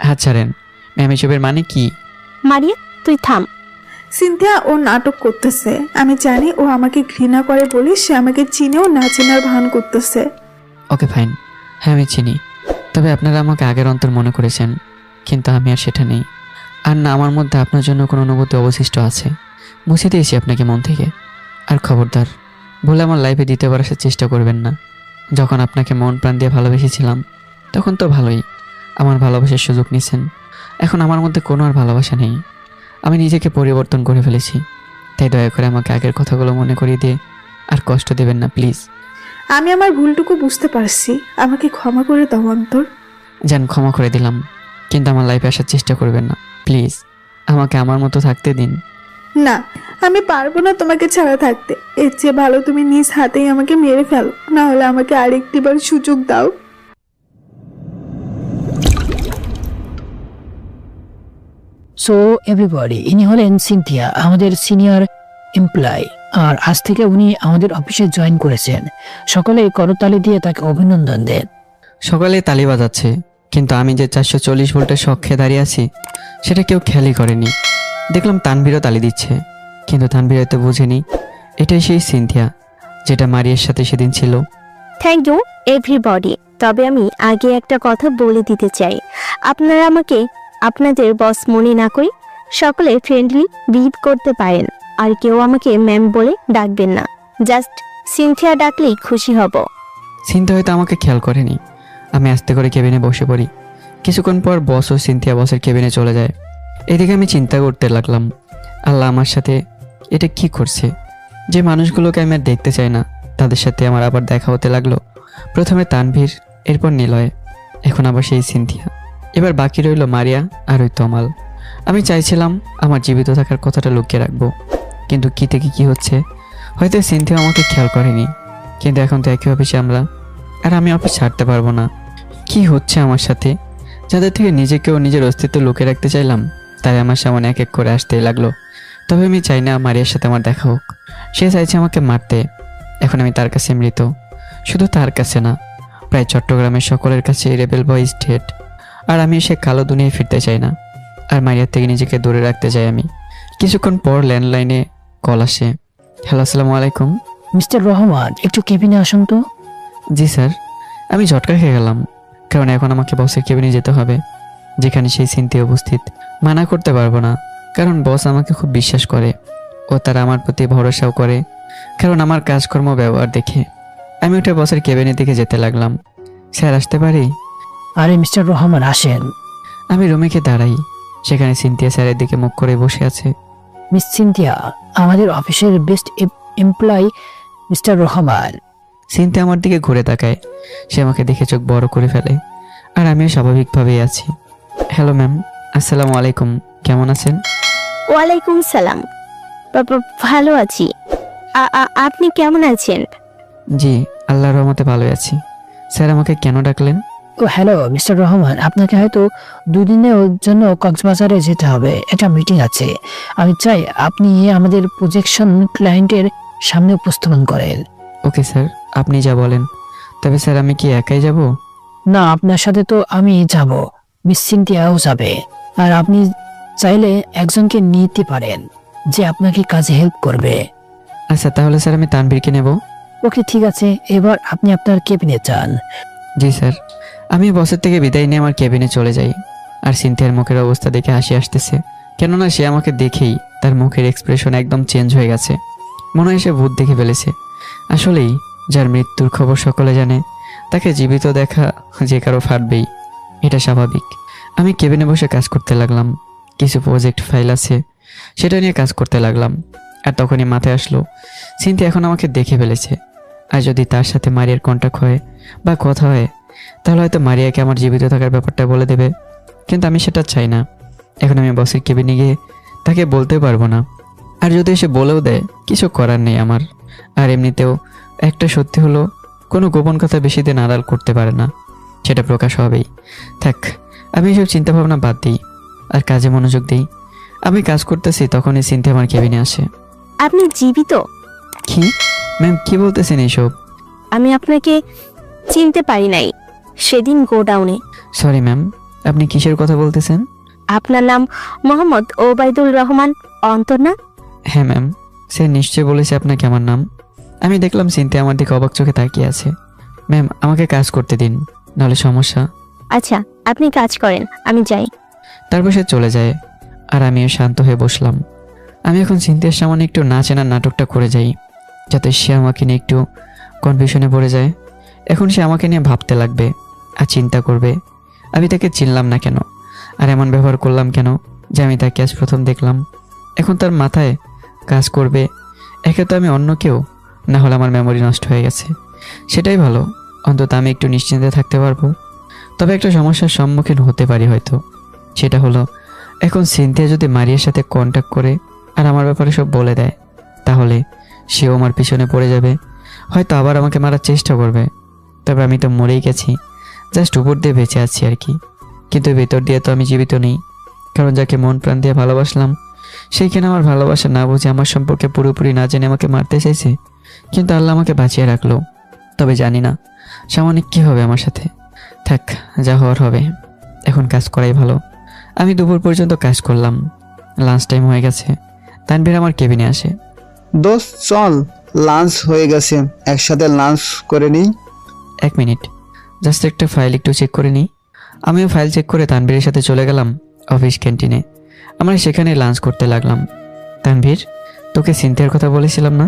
হাত ছাড়েন ম্যাম, এসবের মানে কি? মারিয়া তুই থাম। সিনথিয়া ও নাটক করতেছে। আমি জানি ও আমাকে ঘৃণা করে বলে সে আমাকে চিনেও না চেনার ভান করতেছে। ওকে ফাইন, হ্যাঁ আমি চিনি। তবে আপনারা আমাকে আগের অন্তর মনে করেছেন, কিন্তু আমি আর সেটা নেই। আর না আমার মধ্যে আপনার জন্য কোনো অনুভূতি অবশিষ্ট আছে। মুছে দিয়েছি আপনাকে মন থেকে। আর খবরদার বলে আমার লাইফে দ্বিতীয়বার আসার চেষ্টা করবেন না। যখন আপনাকে মন প্রাণ দিয়ে ভালোবেসেছিলাম তখন তো ভালোই, আমার ভালোবাসার সুযোগ নিছেন। এখন আমার মধ্যে কোনো আর ভালোবাসা নেই। আমি নিজেকে পরিবর্তন করে ফেলেছি। তাই দয়া করে আমাকে আগের কথাগুলো মনে করিয়ে দিয়ে আর কষ্ট দেবেন না প্লিজ। আমি আমার ভুলটুকু বুঝতে পারছি, আমাকে ক্ষমা করে দাও অন্তর। যান, ক্ষমা করে দিলাম, কিন্তু আমার লাইফে আসার চেষ্টা করবেন না প্লিজ। আমাকে আমার মতো থাকতে দিন। না, আমি পারবো না তোমাকে ছাড়া থাকতে। এর চেয়ে ভালো তুমি নিজ হাতেই আমাকে মেরে ফেলো, না হলে আমাকে আরেকটিবার সুযোগ দাও। সো এভরিবডি, ইনি হলেন সিনথিয়া, আমাদের সিনিয়র এমপ্লয়, আর আজ থেকে উনি আমাদের অফিসে জয়েন করেছেন। সকলে করতালি দিয়ে তাকে অভিনন্দন দেন। সকালে তালি বাজাচ্ছে, কিন্তু আমি যে 440 ভোল্টের শখে দাঁড়িয়ে আছি সেটা কেউ খেয়ালই করেনি। দেখলাম তানভীরও তালি দিচ্ছে, কিন্তু তানভীর হয়তো বুঝেনি এটাই সেই সিনথিয়া যেটা মারিয়ার সাথে সেদিন ছিল। Thank you everybody. তবে আমি আগে একটা কথা বলে দিতে চাই, আপনারা আমাকে আপনাদের বস মনে না করি সকলে ফ্রেন্ডলি বিহেভ করতে পারেন, আর কেউ আমাকে ম্যাম বলে ডাকবেন না, জাস্ট সিনথিয়া ডাকলেই খুশি হব। সিনথিয়া হয়তো আমাকে খেয়াল করেনি। আমি আস্তে করে কেবিনে বসে পড়ি। কিছুক্ষণ পর বস ও সিনথিয়া বসের কেবিনে চলে যায়। এদিকে আমি চিন্তা করতে লাগলাম, আল্লাহ আমার সাথে এটা কি করছে? যে মানুষগুলোকে আমি আর দেখতে চাই না তাদের সাথে আমার আবার দেখা হতে লাগলো। প্রথমে তানভীর, এরপর নিলয়, এখন আবার সেই সিনথিয়া। এবার বাকি রইল মারিয়া আর ওই তমাল। আমি চাইছিলাম আমার জীবিত থাকার কথাটা লুকিয়ে রাখবো, কিন্তু কি থেকে কি হচ্ছে। হয়তো সিনথিয়া আমাকে খেয়াল করেনি, কিন্তু এখন তো একই অফিসে আমরা, আর আমি অফিস ছাড়তে পারবো না। কি হচ্ছে আমার সাথে? যাদের থেকে নিজেকেও নিজের অস্তিত্ব লুকিয়ে রাখতে চাইলাম তাই আমার সামনে এক এক করে আসতেই লাগলো। তবে আমি চাই না মারিয়ার সাথে আমার দেখা হোক। সে চাইছে আমাকে মারতে। এখন আমি তার কাছে মৃত। শুধু তার কাছে না, প্রায় চট্টগ্রামের সকলের কাছে রেবেল বয় স্টেট। আর আমি সে কালো দুনিয়ায় ফিরতে চাই না, আর মারিয়ার থেকে নিজেকে দূরে রাখতে চাই আমি। কিছুক্ষণ পর ল্যান্ডলাইনে কল আসে। হ্যালো, আসসালামু আলাইকুম। মিস্টার রহমান, একটু কেবিনে আসুন তো। জি স্যার। আমি ঝটকা খেয়ে গেলাম, কারণ এখন আমাকে বসের কেবিনে যেতে হবে, যেখানে সেই সিনথিয়া উপস্থিত। মানা করতে পারবো না, কারণ বস আমাকে খুব বিশ্বাস করে ও তারা আমার প্রতি ভরসাও করে, কারণ আমার কাজকর্ম ব্যবহার দেখে। আমি উঠে বসের কেবিনের দিকে যেতে লাগলাম। স্যার, আসতে পারি? আরে মিস্টার রহমান, আসেন। আমি রুমে গিয়ে দাঁড়াই, সেখানে সিনথিয়া স্যারের দিকে মুখ করে বসে আছে। মিস সিনথিয়া, আমাদের অফিসের best employee mister Rahman. Cynthia আমার দিকে ঘুরে তাকায়। সে আমাকে দেখে চোখ বড় করে ফেলে, আর আমিও স্বাভাবিকভাবেই আছি। হ্যালো ম্যাম, আসসালামু আলাইকুম, কেমন আছেন? ওয়ালাইকুম সালাম। ভালো আছি। আপনি কেমন আছেন? জি, আল্লাহর রহমতে ভালোই আছি। স্যার, আমাকে কেন ডাকলেন? ও হ্যালো মিস্টার রহমান, আপনাকে হয়তো 2 দিনের জন্য কক্সবাজারে যেতে হবে, একটা মিটিং আছে। আমি চাই আপনি আমাদের প্রজেকশন ক্লায়েন্টের সামনে উপস্থাপন করেন। ওকে স্যার, আপনি যা বলেন। তবে স্যার, আমি কি একাই যাব? না, আপনার সাথে তো আমি যাব, মিস সিনথিয়াও যাবে। আর আপনি চাইলে একজনকে নিতে পারেন যে আপনাকে কাজে হেল্প করবে। আচ্ছা, তাহলে স্যার আমি তানভীরকে নেব। ওকে ঠিক আছে, এবার আপনি আপনার কেবিনে যান। জি স্যার। আমি বসের থেকে বিদায় নিয়ে আমার কেবিনে চলে যাই। আর সিনথিয়ার মুখের অবস্থা দেখে হাসি আসতেছে, কেননা সে আমাকে দেখেই তার মুখের এক্সপ্রেশন একদম চেঞ্জ হয়ে গেছে। মনে হয় সে ভূত দেখে ফেলেছে। আসলেই যার মৃত্যুর খবর সকলে জানে, তাকে জীবিত দেখা যে কারো ফাটবেই, এটা স্বাভাবিক। আমি কেবিনে বসে কাজ করতে লাগলাম। কিছু প্রজেক্ট ফাইল আছে, সেটা নিয়ে কাজ করতে লাগলাম। আর তখনই মাথায় আসলো সিনথিয়া এখন আমাকে দেখে ফেলেছে। আর যদি তার সাথে মারিয়ার কন্ট্যাক্ট হয় বা কথা হয়, তাহলে হয়তো মারিয়াকে আমার জীবিত থাকার ব্যাপারটা বলে দেবে। কিন্তু আমি সেটা চাই না। এখন আমি বসের কেবিনে গিয়ে তাকে বলতে পারবো না। আর যদি এসে বলেও দেয়, কিছু করার নেই আমার। আর এমনিতেও একটা সত্যি হলো, কোনো গোপন কথা বেশি দিন আড়াল করতে পারে না, সেটা প্রকাশ হবেই। থাক, আমি এসব চিন্তাভাবনা বাদ দিই আর কাজে মনোযোগ দিই। আমি কাজ করতেছি, তখনই সিনথিয়া আমার কেবিনে আসে। আপনি জীবিত? কি ম্যাম, কি বলতেছেন এইসব? আমি আপনাকে চিনতে পারি নাই সেদিন গোডাউনে। সরি ম্যাম, আপনি কিসের কথা বলতেছেন? আপনার নাম মোহাম্মদ ওবায়দুল রহমান অন্তর না? হ্যাঁ ম্যাম, সে নিশ্চয় বলেছে আপনাকে আমার নাম। আমি দেখলাম সিনথিয়া আমার দিকে অবাক চোখে তাকিয়ে আছে। ম্যাম, আমাকে কাজ করতে দিন, নাহলে সমস্যা। আচ্ছা, আপনি কাজ করেন, আমি যাই। তারপর সে চলে যায় আর আমিও শান্ত হয়ে বসলাম। আমি এখন সিনথিয়ার সামনে একটু না চেনার নাটকটা করে যাই, যাতে সে আমাকে নিয়ে একটু কনফিউশনে পড়ে যায়। এখন সে আমাকে নিয়ে ভাবতে লাগবে আর চিন্তা করবে আমি তাকে চিনলাম না কেন, আর এমন ব্যবহার করলাম কেন যে আমি তাকে আজ প্রথম দেখলাম। এখন তার মাথায় কাজ করবে একে তো আমি অন্য কেউ, না হলে আমার মেমোরি নষ্ট হয়ে গেছে। সেটাই ভালো, অন্তত আমি একটু নিশ্চিন্তে থাকতে পারবো। তবে একটা সমস্যার সম্মুখীন হতে পারি হয়তো, সেটা হলো এখন সিনথিয়া যদি মারিয়ার সাথে কন্ট্যাক্ট করে আর আমার ব্যাপারে সব বলে দেয়, তাহলে সেও আমার পিছনে পড়ে যাবে, হয়তো আবার আমাকে মারার চেষ্টা করবে। তবে আমি তো মরেই গেছি, জাস্ট উপর দিয়ে বেঁচে আছি আর কি, কিন্তু ভেতর দিয়ে তো আমি জীবিত নেই। কারণ যাকে মন প্রাণ দিয়ে ভালোবাসলাম সেইখানে আমার ভালোবাসা না বুঝে আমার সম্পর্কে পুরোপুরি না জেনে আমাকে মারতে চাইছে, কিন্তু আল্লাহ আমাকে বাঁচিয়ে রাখলো। তবে জানি না সামনে কী হবে আমার সাথে। থাক, যা হওয়ার হবে, এখন কাজ করাই ভালো। আমি দুপুর পর্যন্ত কাজ করলাম, লাঞ্চ টাইম হয়ে গেছে। তানভীর আমার কেবিনে আসে। দোস্ত চল, লাঞ্চ হয়ে গেছে, একসাথে লাঞ্চ করে নিই। 1 মিনিট, জাস্ট একটা ফাইল একটু চেক করে নিই। আমিও ফাইল চেক করে তানভীরের সাথে চলে গেলাম অফিস ক্যান্টিনে। আমরা সেখানে লাঞ্চ করতে লাগলাম। তানভীর, তোকে সিনথিয়ার কথা বলেছিলাম না,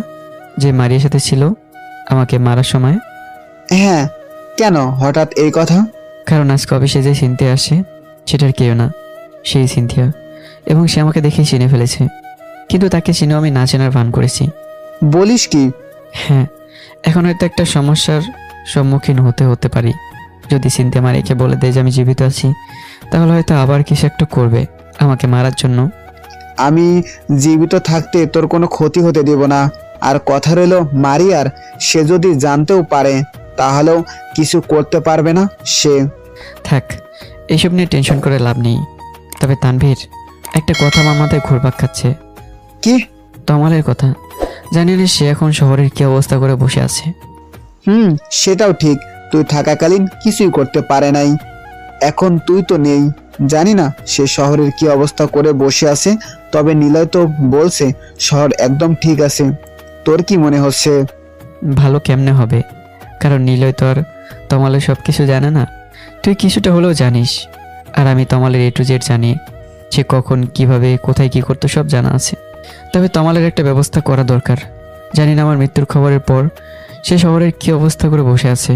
যে মারিয়ার সাথে ছিল আমাকে মারার সময়? হ্যাঁ, কেন হঠাৎ এই কথা? কারণ আজকে অফিসে যে সিনথিয়া আসে সেটার কেউ না, সেই সিনথিয়া, এবং সে আমাকে দেখেই চিনে ফেলেছে। কিন্তু তাকে চিনেও আমি না চেনার ভান করেছি। বলিস কি? হ্যাঁ, এখন হয়তো একটা সমস্যার সম্মুখীন হতে পারি। যদি সিনথিয়া মারিয়াকে বলে দেয় যে আমি জীবিত আছি, তাহলে হয়তো আবার কিছু একটা করবে আমাকে মারার জন্য। আমি জীবিত থাকতে তোর কোনো ক্ষতি হতে দেব না। আর কথা রইল মারিয়ার, সে যদি জানতেও পারে তাহলেও কিছু করতে পারবে না সে। থাক, এইসব নিয়ে টেনশন করে লাভ নেই। তবে তানভীর, একটা কথা আমার মাথায় ঘুরপাক খাচ্ছে। কি? তমালের কথা। জানি না সে এখন শহরের কি অবস্থা করে বসে আছে। সেটাও ঠিক, তুই থাকাকালীন কিছুই করতে পারে নাই, এখন তুই তো নেই। জানি না সে শহরের কি অবস্থা করে বসে আছে, তবে নিলয় তো বলছে শহর একদম ঠিক আছে। তোর কি মনে হচ্ছে? ভালো কেমনে হবে, কারণ নিলয় তো আর তমালের সব কিছু জানে না। তুই কিছুটা হলেও জানিস, আর আমি তমালের A to Z জানি। সে কখন কিভাবে কোথায় কি করতো সব জানা আছে। তবে তমালের একটা ব্যবস্থা করা দরকার। জানি না আমার মৃত্যুর খবরের পর সে শহরের কি অবস্থা করে বসে আছে।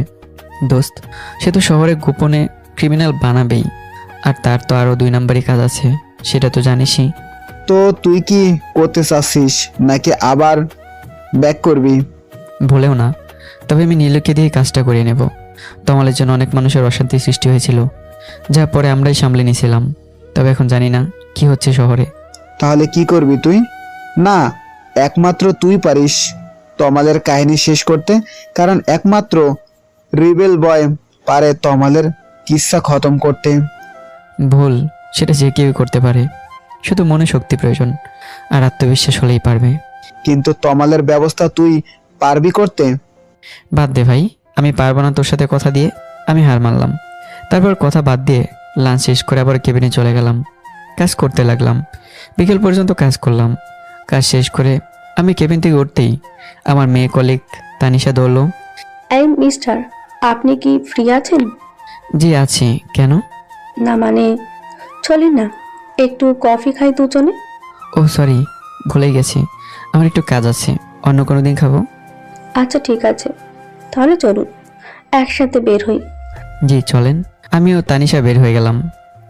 দোস্ত, সে তো শহরে গোপনে ক্রিমিনাল বানাবেই, আর তার তো আরও 2 নাম্বারই কাজ আছে, সেটা তো জানিসই। তো তুই কি করতে চাচ্ছিস, নাকি আবার ব্যাক করবি? ভুলেও না, তবে আমি নীলকে দিয়ে কাজটা করিয়ে নেব। তমালের জন্য অনেক মানুষের অশান্তি সৃষ্টি হয়েছিল, যা পরে আমরাই সামলে নিয়েছিলাম। তবে এখন জানি না কি হচ্ছে শহরে। তাহলে কি করবি তুই? না, একমাত্র তুই পারিস তমালের কাহিনী শেষ করতে, কারণ একমাত্র রিবেল বয় পারে তমালের কিস্সা খতম করতে। ভুল সেটা যে কেউ করতে পারে, শুধু মনে শক্তি প্রয়োজন আর আত্মবিশ্বাস হলেই পারবে। কিন্তু তমালের ব্যবস্থা তুই পারবি করতে? বাদ দে ভাই, আমি পারবো না তোর সাথে কথা দিয়ে, আমি হার মানলাম। তারপর কথা বাদ দিয়ে লাঞ্চ শেষ করে আবার কেবিনে চলে গেলাম। কাজ করতে লাগলাম, বিকেল পর্যন্ত কাজ করলাম। কাজ শেষ করে আমি কেবিন থেকে উঠতেই আমার মেয়ে কলিগ তানিশা দৌড়ল। এই মিস্টার, আপনি কি ফ্রি আছেন? জি আছি, কেন? না মানে, চলেন না একটু কফি খাই দুজনে। ও সরি, ভুলেই গেছি, আমার একটু কাজ আছে, অন্য কোনো দিন খাবো। আচ্ছা ঠিক আছে, তাহলে চলুন একসাথে বের হই। জি চলেন। আমিও তানিশা বের হয়ে গেলাম।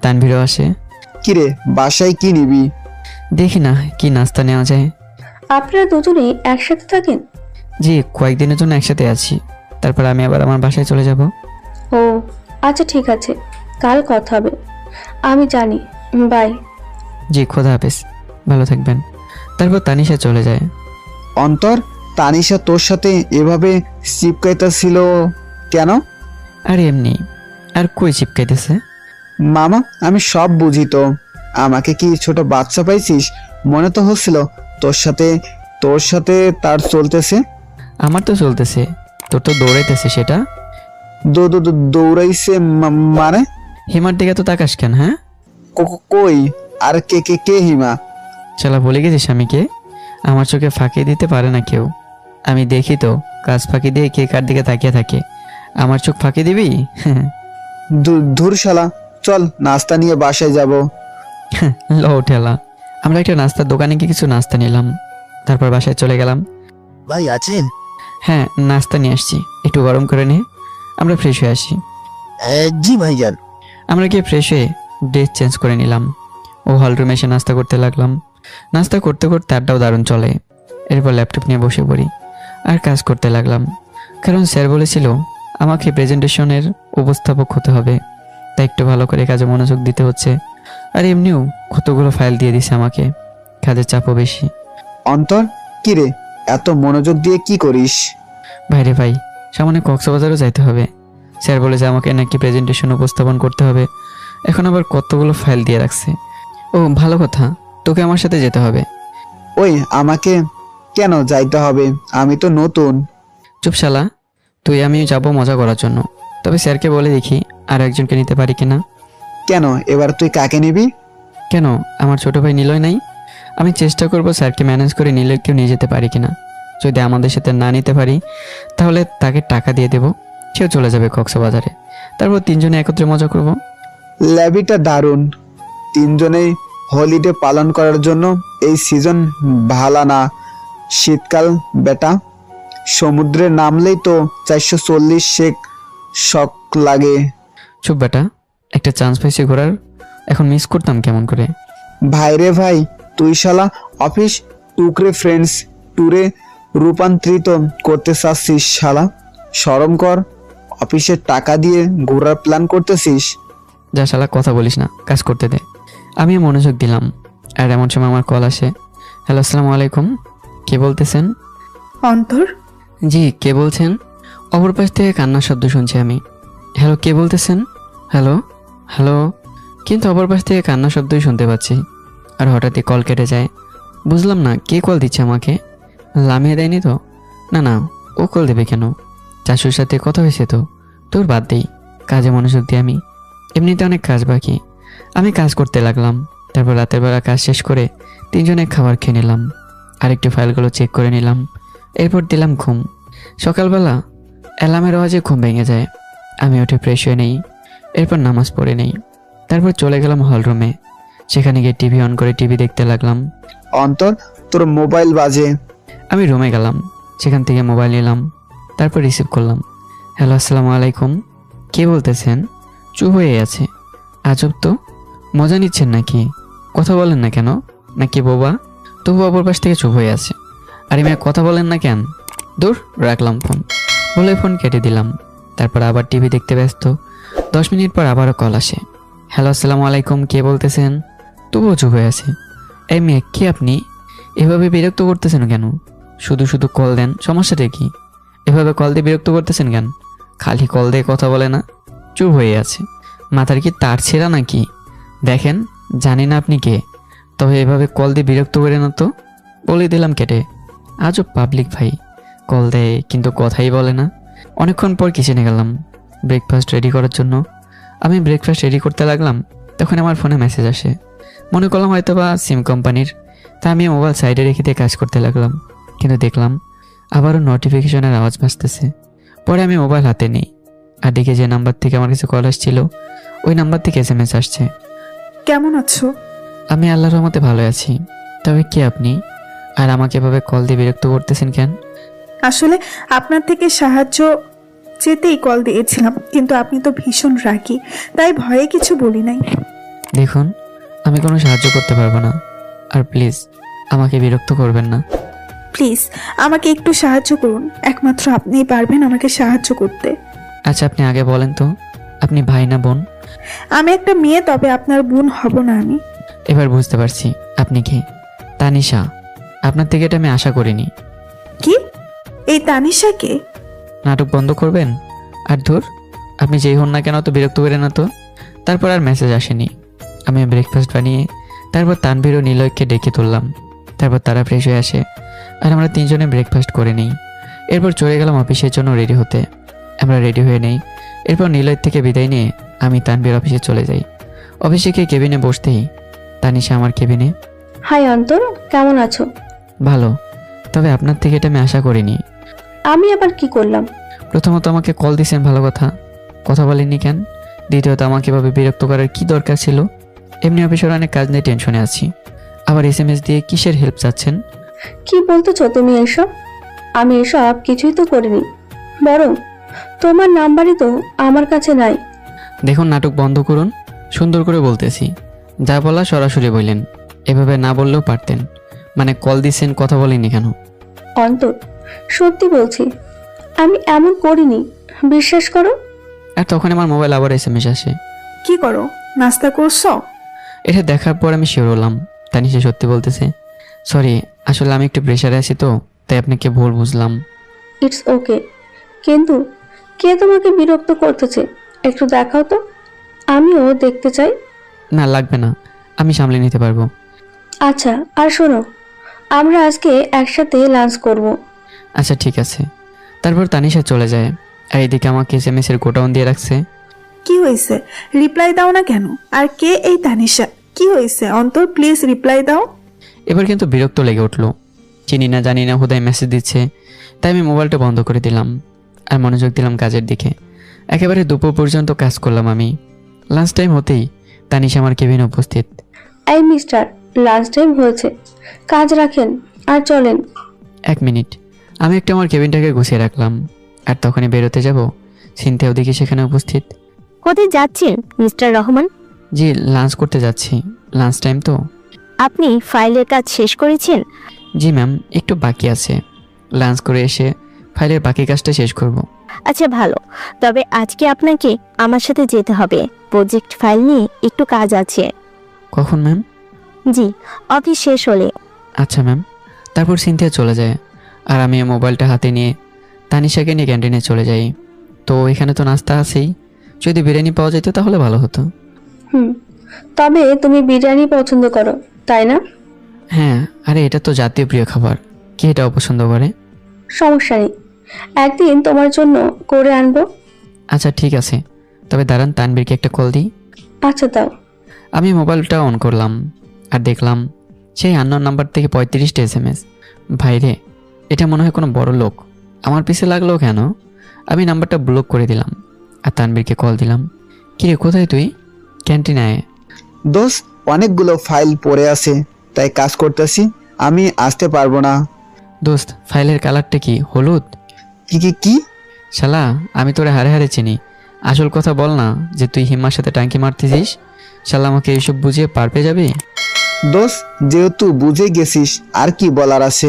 তানভীরও আসে। কিরে, বাসায় কি নিবি? দেখি না কি নাস্তা নেওয়া যায়। আপনারা দুজনেই একসাথে থাকেন? জি, কয়েকদিনের জন্য একসাথে আছি, তারপর আমি আবার আমার বাসায় চলে যাব। ও আচ্ছা ঠিক আছে, কাল কথা হবে। আমি জানি, বাই। জি, খোদা হাফেজ, ভালো থাকবেন। তারপর তানিশা চলে যায়। অন্তর, তানিশা তোর সাথে এভাবে চিপকাইতা ছিল কেন? আর এমনি, আর কই চিপকাইতেছে? মামা, আমি সব বুঝি তো। আমাকে কি ছোট বাচ্চা পাইছিস? মনে তো হচ্ছিল তোর সাথে তার চলতেছে। আমার তো চলতেছে, তোর তো দৌড়াইতেছে সেটা। দৌড়াইছে মানে? হিমার দিকে তো তাকাস কেন? হ্যাঁ, কই? আর কে কে কে হিমা? শালা ভুলে গেছিস আমি কে? আমার চোখে ফাঁকি দিতে পারে না কেউ। আমি দেখি তো কাজ ফাঁকি দিয়ে কে কার দিকে তাকিয়ে থাকে। আমার চোখ ফাঁকি দিবি? ধুর শালা, চল নাস্তা নিয়ে বাসায় যাব। লো ঠেলা। আমরা একটা নাস্তার দোকানে গিয়ে কিছু নাস্তা নিলাম, তারপর বাসায় চলে গেলাম। ভাই আছেন? হ্যাঁ, নাস্তা নিয়ে আসছি, একটু গরম করে নিয়ে আমরা ফ্রেশ হয়ে আসি। জি ভাইজান। আমরা গিয়ে ফ্রেশ হয়ে ড্রেস চেঞ্জ করে নিলাম ও হল রুমে এসে নাস্তা করতে লাগলাম। নাস্তা করতে করতে আড্ডাও দারুণ চলে। এরপর ল্যাপটপ নিয়ে বসে পড়ি আর কাজ করতে লাগলাম, কারণ স্যার বলেছিল আমাকে প্রেজেন্টেশনের উপস্থাপক হতে হবে, তাই একটু ভালো করে কাজে মনোযোগ দিতে হচ্ছে। আর এমনিও কতগুলো ফাইল দিয়ে দিছে আমাকে, কাজের চাপও বেশি। অন্তর, কি রে, এত মনোযোগ দিয়ে কি করিস? ভাইরে ভাই, সামনে কক্সবাজারও যাইতে হবে। স্যার বলে যে আমাকে নাকি প্রেজেন্টেশন উপস্থাপন করতে হবে, এখন আবার কতগুলো ফাইল দিয়ে রাখছে। ও ভালো কথা, তোকে আমার সাথে যেতে হবে। ওই, আমাকে কেন যাইতে হবে? আমি তো নতুন। চুপ শালা, তুই আমি যাব মজা করার জন্য, তবে স্যারকে বলে দেখি আর একজনকে নিতে পারি কিনা। কেন, এবার তুই কাকে নিবি? কেন, আমার ছোট ভাই নিলয় নাই? আমি চেষ্টা করব স্যারকে ম্যানেজ করে নিলয়কেও নিয়ে যেতে পারি কিনা। যদি আমাদের সাথে না নিতে পারি তাহলে তাকে টাকা দিয়ে দেব, সেও চলে যাবে কক্সবাজারে, তারপর তিনজনে একত্রে মজা করব। ল্যাবিটা দারুণ। তিনজনেই হলিডে পালন করার জন্য এই সিজন ভালা না। শীতকাল বেটা, সমুদ্রে নামলেই তো 440 শেক শক লাগে। চুপ বেটা, একটা চান্স পাইছি ঘোরার, এখন মিস করতাম কেমন করে। ভাই রে ভাই, তুই শালা অফিস টুকরে ফ্রেন্ডস ট্যুরে রূপান্তরিত করতে চাচ্ছিস শালা? শরম কর, অফিসের টাকা দিয়ে ঘোরার প্ল্যান করতেছিস? যা শালা, কথা বলিস না, কাজ করতে দে। আমিও মনোযোগ দিলাম, আর এমন সময় আমার কল আসে। হ্যালো, আসসালামু আলাইকুম, কে বলতেছেন? অন্তর, জি, কে বলছেন? অপর পাশ থেকে কান্নার শব্দ শুনছি আমি। হ্যালো, কে বলতেছেন? হ্যালো হ্যালো, কিন্তু অপর পাশ থেকে কান্নার শব্দই শুনতে পাচ্ছি। আর হঠাৎই কল কেটে যায়। বুঝলাম না কে কল দিচ্ছে আমাকে। লামিয়ে দেয়নি তো? না না, ও কল দেবে কেন? চাচুর সাথে কথা হয়েছে তো, তোর বাদ দেই, কাজে মনোযোগ দিই আমি। এমনিতে অনেক কাজ বাকি। আমি কাজ করতে লাগলাম, তারপর রাতের বেলা কাজ শেষ করে তিনজনে খাবার খেয়ে নিলাম, আরেকটু ফাইলগুলো চেক করে নিলাম, এরপর দিলাম ঘুম। সকালবেলা অ্যালার্মের আওয়াজে ঘুম ভেঙে যায়। আমি উঠে ফ্রেশ হয়ে নেই, এরপর নামাজ পড়ে নেই, তারপর চলে গেলাম হল রুমে। সেখানে গিয়ে টিভি অন করে টিভি দেখতে লাগলাম। অন্তর, তোর মোবাইল বাজে। আমি রুমে গেলাম, সেখান থেকে মোবাইল নিলাম, তারপর রিসিভ করলাম। হ্যালো, আসসালামু আলাইকুম, কে বলতেছেন? চুপ হয়ে আছে। আজব তো, মজা নিচ্ছেন নাকি? কথা বলেন না কেন? নাকি বোবা? তবু অপর পাশ থেকে চুপ হয়ে আছে। আরে মেয়ে, কথা বলেন না কেন? দূর, রাখলাম ফোন বলে ফোন কেটে দিলাম। তারপর আবার টিভি দেখতে ব্যস্ত। 10 মিনিট পর আবারও কল আসে। হ্যালো, আসসালামু আলাইকুম, কে বলতেছেন? তবুও চুপ হয়ে আছে। এই মেয়ে, কি আপনি এভাবে বিরক্ত করতেছেন কেন? শুধু শুধু কল দেন, সমস্যাটা কি? এভাবে কল দিয়ে বিরক্ত করতেছেন কেন? খালি কল দিয়ে কথা বলে না, চুপ হয়ে আছে। মাথার কি তার ছেঁড়া নাকি? দেখেন, জানি না আপনি কে, তবে এভাবে কল দিয়ে বিরক্ত করে না তো। বলে দিলাম কেটে। আজও পাবলিক ভাই, কল দেয় কিন্তু কথাই বলে না। অনেকক্ষণ পর কিচেনে গেলাম ব্রেকফাস্ট রেডি করার জন্য। আমি ব্রেকফাস্ট রেডি করতে লাগলাম, তখন আমার ফোনে মেসেজ আসে। মনে করলাম হয়তো বা সিম কোম্পানির, তা আমি মোবাইল সাইডে রেখে দিয়ে কাজ করতে লাগলাম, কিন্তু দেখলাম আবারও নোটিফিকেশনের আওয়াজ বাজতেছে। পরে আমি মোবাইল হাতে নিই, আর দেখে যে নাম্বার থেকে আমার কাছে কল আসছিল, ওই নাম্বার থেকে SMS আসছে। কেমন আছো? আমি আল্লাহর রহমতে ভালো আছি, তবে কে আপনি? আর আমাকে এভাবে কল দিয়ে বিরক্ত করতেছেন কেন? আসলে আপনার থেকে সাহায্য চেতেই কল দিয়েছিলাম, কিন্তু আপনি তো ভীষণ রাগী, তাই ভয়ে কিছু বলি নাই। দেখুন, আমি কোনো সাহায্য করতে পারবো না, আর প্লিজ আমাকে বিরক্ত করবেন না। প্লিজ আমাকে একটু সাহায্য করুন, একমাত্র আপনিই পারবেন আমাকে সাহায্য করতে। আচ্ছা, আপনি আগে বলেন তো, আপনি ভাই না বোন? আমি একটা মেয়ে, তবে আপনার বোন হব না আমি। এবার বুঝতে পারছি আপনি কি। তানিশা, আপনার থেকে এটা আমি আশা করিনি। কি? এই তানিশাকে? নাটক বন্ধ করবেন? আর ধুর, আপনি যেই হন না কেন তো বিরক্ত করেন না তো। তারপর আর মেসেজ আসেনি। আমি ব্রেকফাস্ট বানিয়ে তারপর তানভীর ও নিলয়কে ডেকে তুললাম। তারপর তারা ফ্রেশ হয়ে আসে, আর আমরা তিনজনে ব্রেকফাস্ট করে নিই। এরপর চলে গেলাম অফিসের জন্য রেডি হতে। আমরা রেডি হয়ে নেই, এরপর নিলয় থেকে বিদায় নিয়ে আমি তানভীর অফিসে চলে যাই। অফিসে গিয়ে কেবিনে বসতেই তানিশা আমার কেবিনে। হাই অন্তর, কেমন আছো? ভালো, তবে আপনার থেকে এটা আমি আশা করিনি। আমি আবার কি করলাম? প্রথমত আমাকে কল দিয়েছেন, ভালো কথা, কথা বলেননি কেন? দ্বিতীয়ত আমাকে এভাবে বিরক্ত করার কি দরকার ছিল? এমনি অফিসের অনেক কাজ নিয়ে টেনশনে আছি, আবার SMS দিয়ে কিসের হেল্প চাচ্ছেন? কি বলতেছো তুমি এসব? আমি এসব কিছুই তো করিনি, বরং তোমার নাম্বারই তো আমার কাছে নাই। দেখুন, নাটক বন্ধ করুন, সুন্দর করে বলতেছি। যা বলা সরাসরি বললেন, এভাবে না বললেও পারতেন। মানে কল দিচ্ছেন, কথা বলেননি কেন? অন্তর, সত্যি বলছি, আমি এমন করিনি, বিশ্বাস করো। আর তখন আমার মোবাইল আবার SMS আসে। কি করো, নাস্তা করছো? এটা দেখার পর আমি শিওর হলাম তানিশা সত্যি বলতেছে। সরি, আসলে আমি একটু প্রেশারে আছি তো, তাই আপনাকে ভুল বুঝলাম। ইটস ওকে, কিন্তু কে তোমাকে বিরক্ত করতেছে একটু দেখাও তো, আমিও দেখতে চাই। না, লাগবে না, আমি সামলে নিতে পারবো। আচ্ছা, আর শোনো, আমরা আজকে একসাথে লাঞ্চ করব। আচ্ছা ঠিক আছে। তারপর তানিশা চলে যায়, আর এইদিকে আমাকে SMS এর গোডাউন দিয়ে রাখছে। কি হয়েছে, রিপ্লাই দাও না কেন? আর কে এই তানিশা? কি হয়েছে অন্তর, প্লিজ রিপ্লাই দাও। এবার কিন্তু বিরক্ত লেগে উঠলো। চিনি না জানি না হুদায় মেসেজ দিচ্ছে, তাই আমি মোবাইলটা বন্ধ করে দিলাম আর মনোযোগ দিলাম কাজের দিকে। একেবারে দুপুর পর্যন্ত কাজ করলাম আমি। লাঞ্চ টাইম হতেই তানিশা আমার কেবিনে উপস্থিত। এই মিস্টার, লাঞ্চ টাইম হয়েছে, কাজ রাখেন আর চলেন। 1 মিনিট, আমি একটু আমার কেবিনটাকে গুছিয়ে রাখলাম, আর তখনই বেরোতে যাব, সিনথিয়াও দেখি সেখানে উপস্থিত। কোথায় যাচ্ছেন মিস্টার রহমান? জি, লাঞ্চ করতে যাচ্ছি, লাঞ্চ টাইম তো। আপনি ফাইলের কাজ শেষ করেছেন? জি ম্যাম, একটু বাকি আছে, লাঞ্চ করে এসে ফাইলের বাকি কাজটা শেষ করব। আচ্ছা ভালো, তবে আজকে আপনাকে আমার সাথে যেতে হবে, প্রজেক্ট ফাইল নিয়ে একটু কাজ আছে। কখন ম্যাম? জি, অফিস শেষ হলে। আচ্ছা ম্যাম। তারপর সিনথিয়া চলে যায়, আর আমি মোবাইলটা হাতে নিয়ে তানিশাকে নিয়ে ক্যান্টিনে চলে যাই। তো এখানে তো নাস্তা আছেই, যদি বিরিয়ানি পাওয়া যেত তাহলে ভালো হতো। তবে তুমি বিরিয়ানি পছন্দ করো, তাই না? হ্যাঁ, আরে এটা তো জাতীয় প্রিয় খাবার, কে এটা অপছন্দ করে? সমস্যা নেই, একদিন তোমার জন্য করে আনবো। আচ্ছা ঠিক আছে, তবে দাঁড়ান, তানবীরকে একটা কল দিই। আচ্ছা দাও। আমি মোবাইলটা অন করলাম আর দেখলাম সেই আননোন নাম্বার থেকে 35টা SMS। ভাইরে, এটা মনে হয় কোনো বড় লোক, আমার পিছে লাগলো কেন? আমি নাম্বারটা ব্লক করে দিলাম আর তানবীরকে কল দিলাম। কিরে, কোথায় তুই? ক্যান্টিনে আয়। দোস্ত, অনেকগুলো ফাইল পড়ে আছে, তাই কাজ করতেছি, আমি আসতে পারবো না। দোস্ত, ফাইলের কালারটা কি হলুদ? কি কি কি? শালা, আমি তোরে হারে হারে চিনি, আসল কথা বল না যে তুই হিমার সাথে টাঙ্কি মারতেছিস। শালা, আমাকে এইসব বুঝিয়ে পার পেয়ে যাবি? দোস্ত, যেহেতু বুঝে গেছিস, আর কি বলার আছে?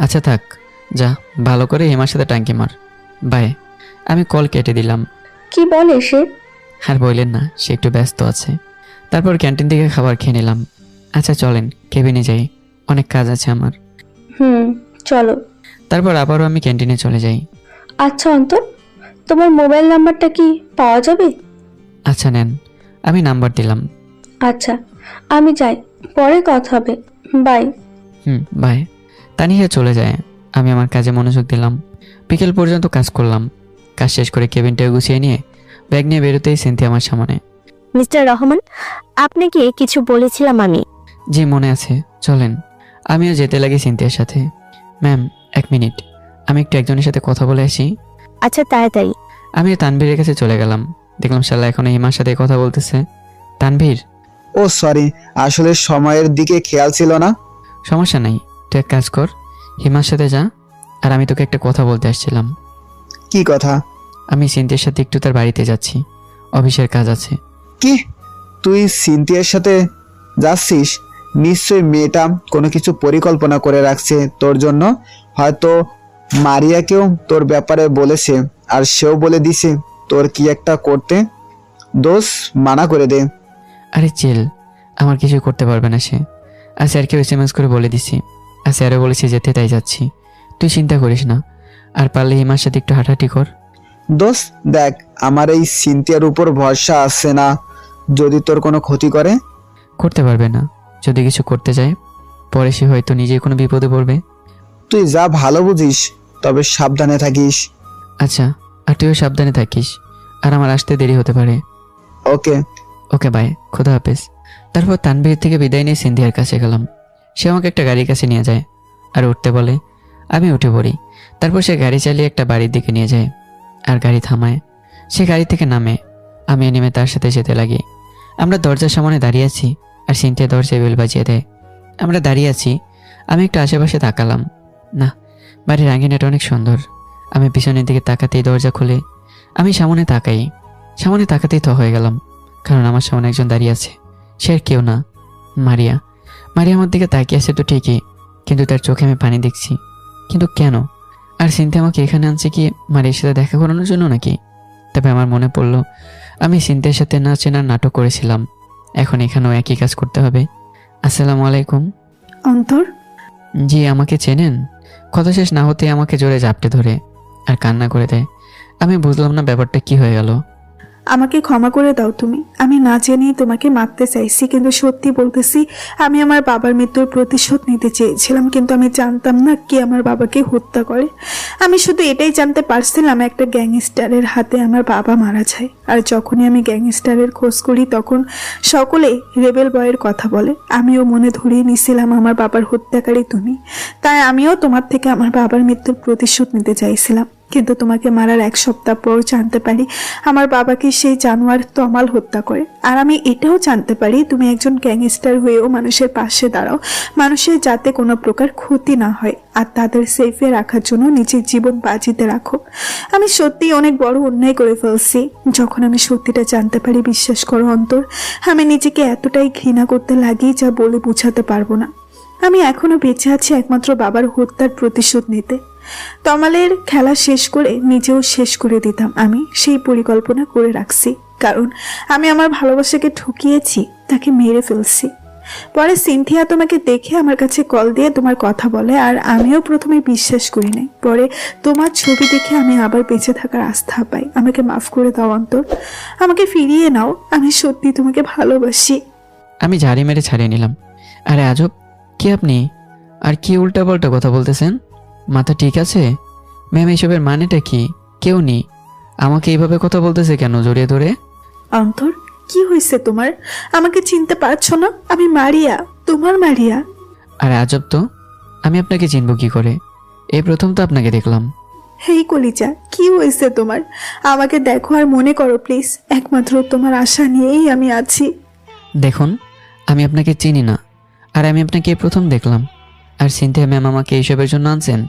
আচ্ছা থাক, যা ভালো করে হিমার সাথে টাঙ্কি মার, বাই। আমি কল কেটে দিলাম। কি বলে সে? আর বললেন না, সে একটু ব্যস্ত আছে। তারপর ক্যান্টিন থেকে খাবার খেয়ে নিলাম। আচ্ছা চলেন কেবিনে যাই, অনেক কাজ আছে আমার। চলো। তারপর আবারও আমি ক্যান্টিনে চলে যাই। আচ্ছা অন্তর, তোমার মোবাইল নাম্বারটা কি পাওয়া যাবে? আচ্ছা নেন, আমি নাম্বার দিলাম। আচ্ছা, আমি যাই, পরে কথা হবে, বাই। বাই। তানিয়া চলে যায়, আমি আমার কাজে মনোযোগ দিলাম। বিকেল পর্যন্ত কাজ করলাম। কাজ শেষ করে কেবিনটা গুছিয়ে নিয়ে ব্যাগ নিয়ে বেরোতেই সিনথিয়া আমার সামনে। মিস্টার রহমান, আপনাকে কিছু বলেছিলাম আমি। জি মনে আছে, চলেন। আমিও যেতে লাগি সিনথিয়ার সাথে। ম্যাম 1 মিনিট, আমি একটু একজনের সাথে কথা বলে আসি। আচ্ছা তাড়াতাড়ি। আমি তানভীরের কাছে চলে গেলাম, দেখলাম শালা এখন হিমার সাথে কথা বলতেছে। তানভীর। ও সরি, আসলে সময়ের দিকে খেয়াল ছিল না। সমস্যা নাই, তুই এক কাজ কর, হিমার সাথে যা, আর আমি তোকে একটা কথা বলতে আসছিলাম। কি কথা? আমি সিনথিয়ার সাথে একটু তার বাড়িতে যাচ্ছি, অফিসের কাজ আছে। কি, তুই সিনথিয়ার সাথে যাচ্ছিস? নিশ্চয়ই মেয়েটা কোনো কিছু পরিকল্পনা করে রাখছে তোর জন্য, হয়তো মারিয়াকেও তোর ব্যাপারে বলেছে, আর সেও বলে দিছে তোর কি একটা করতে। দোষ, মানা করে দে। আরে চিল, আমার কিছু করতে পারবে না সে। আর স্যারকে SMS করে বলে দিছি, আর স্যারও বলেছে যেতে, তাই যাচ্ছি। তুই চিন্তা করিস না, আর পারলে হিমার সাথে একটু হাঁটাহাঁটি কর। দোষ দেখ, আমার এই সিনথিয়ার উপর ভরসা আসছে না, যদি তোর কোনো ক্ষতি করে। করতে পারবে না, যদি কিছু করতে যায় পরে সে হয়তো নিজেই কোনো বিপদে পড়বে। তুই যা ভালো বুঝিস, তবে সাবধানে থাকিস। আচ্ছা, আর তুইও সাবধানে থাকিস, আর আমার আসতে দেরি হতে পারে। ওকে। ওকে বাই, খোদা হাফেজ। তারপর তানভীর থেকে বিদায় নিয়ে সিন্ধিয়ার কাছে গেলাম। সে আমাকে একটা গাড়ির কাছে নিয়ে যায় আর উঠতে বলে। আমি উঠে পড়ি। তারপর সে গাড়ি চালিয়ে একটা বাড়ির দিকে নিয়ে যায় আর গাড়ি থামায়। সে গাড়ি থেকে নামে, আমি নেমে তার সাথে যেতে লাগি। আমরা দরজার সামনে দাঁড়িয়ে আছি আর সিনথিয়া দরজায় বেল বাজিয়ে দেয়। আমরা দাঁড়িয়ে আছি, আমি একটু আশেপাশে তাকালাম। না, বাড়ির আঙিনাটা অনেক সুন্দর। আমি পিছনের দিকে তাকাতেই দরজা খুলে আমি সামনে তাকাই। সামনে তাকাতেই হয়ে গেলাম, কারণ আমার সামনে একজন দাঁড়িয়ে আছে। সে আর কেউ না, মারিয়া। মারিয়া আমার দিকে তাকিয়ে আছে তো ঠিকই, কিন্তু তার চোখে আমি পানি দেখছি। কিন্তু কেন? আর সিনথিয়া আমাকে এখানে আনছে কি মারিয়ার সাথে দেখা করানোর জন্য নাকি? তবে আমার মনে পড়ল আমি সিনথিয়ার সাথে না চেনার নাটক করেছিলাম। এখন এখানেও একই কাজ করতে হবে। আসসালামু আলাইকুম। অন্তর, জি, আমাকে চেনেন? কথা শেষ না হতে আমাকে জোরে জাপটে ধরে আর কান্না করে দেয়। আমি বুঝলাম না ব্যাপারটা কি হয়ে গেল। আমাকে ক্ষমা করে দাও তুমি। আমি না জেনেই তোমাকে মারতে চাইছি, কিন্তু সত্যি বলতেছি আমি আমার বাবার মৃত্যুর প্রতিশোধ নিতে চেয়েছিলাম, কিন্তু আমি জানতাম না কে আমার বাবাকে হত্যা করে। আমি শুধু এটাই জানতে পারছিলাম একটা গ্যাংস্টারের হাতে আমার বাবা মারা যায়। আর যখনই আমি গ্যাংস্টারের খোঁজ করি তখন সকলে রেবেল বয়ের কথা বলে। আমিও মনে ধরিয়ে নিছিলাম আমার বাবার হত্যাকারী তুমি। তাই আমিও তোমার থেকে আমার বাবার মৃত্যুর প্রতিশোধ নিতে চাইছিলাম, কিন্তু তোমাকে মারার 1 সপ্তাহ পর জানতে পারি আমার বাবাকে সেই জানোয়ার তমাল হত্যা করে। আর আমি এটাও জানতে পারি তুমি একজন গ্যাংস্টার হয়েও মানুষের পাশে দাঁড়াও, মানুষের যাতে কোনো প্রকার ক্ষতি না হয় আর তাদের সেফে রাখার জন্য নিজের জীবন বাজিতে রাখো। আমি সত্যি অনেক বড় অন্যায় করে ফেলছি। যখন আমি সত্যিটা জানতে পারি, বিশ্বাস করো অন্তর, আমি নিজেকে এতটাই ঘৃণা করতে লাগি যা বলে বোঝাতে পারবো না। আমি এখনো বেঁচে আছি একমাত্র বাবার হত্যার প্রতিশোধ নিতে। তমালের খেলা শেষ করে নিজেও শেষ করে দিতাম, আমি সেই পরিকল্পনা করে রাখছি। কারণ আমি আমার ভালোবাসাকে ঠকিয়েছি, তাকে মেরে ফেলছি। পরে সিনথিয়া তোমাকে দেখে আমার কাছে কল দিয়ে তোমার কথা বলে, আর আমিও প্রথমে বিশ্বাস করি নাই। পরে তোমার ছবি দেখে আমি আবার বেঁচে থাকার আস্থা পাই। আমাকে মাফ করে দাও অন্তর, আমাকে ফিরিয়ে নাও। আমি সত্যি তোমাকে ভালোবাসি। আমি ঝাড়ি মেরে ছাড়িয়ে নিলাম। আরে আজব, কি আপনি? আর কি উল্টাপাল্টা কথা বলতেছেন? মাথা ঠিক আছে? ম্যাম, এইসবের মানেটা কি? কেউ নেই, আমাকে এইভাবে কথা বলতেছে কেন জড়িয়ে ধরে? অন্তর, কি হয়েছে তোমার? আমাকে চিনতে পারছো না? আমি মারিয়া, তোমার মারিয়া। আরে আজব তো, আমি আপনাকে চিনব কি করে? এই প্রথম তো আপনাকে দেখলাম। হেই কলিজা, কি হয়েছে তোমার? আমাকে দেখো আর মনে করো প্লিজ। একমাত্র তোমার আশা নিয়েই আমি আছি। দেখুন, আমি আপনাকে চিনি না, আর আমি আপনাকে এই প্রথম দেখলাম। আর সিনথিয়া ম্যাম আমাকে এইসবের জন্য আনছেন?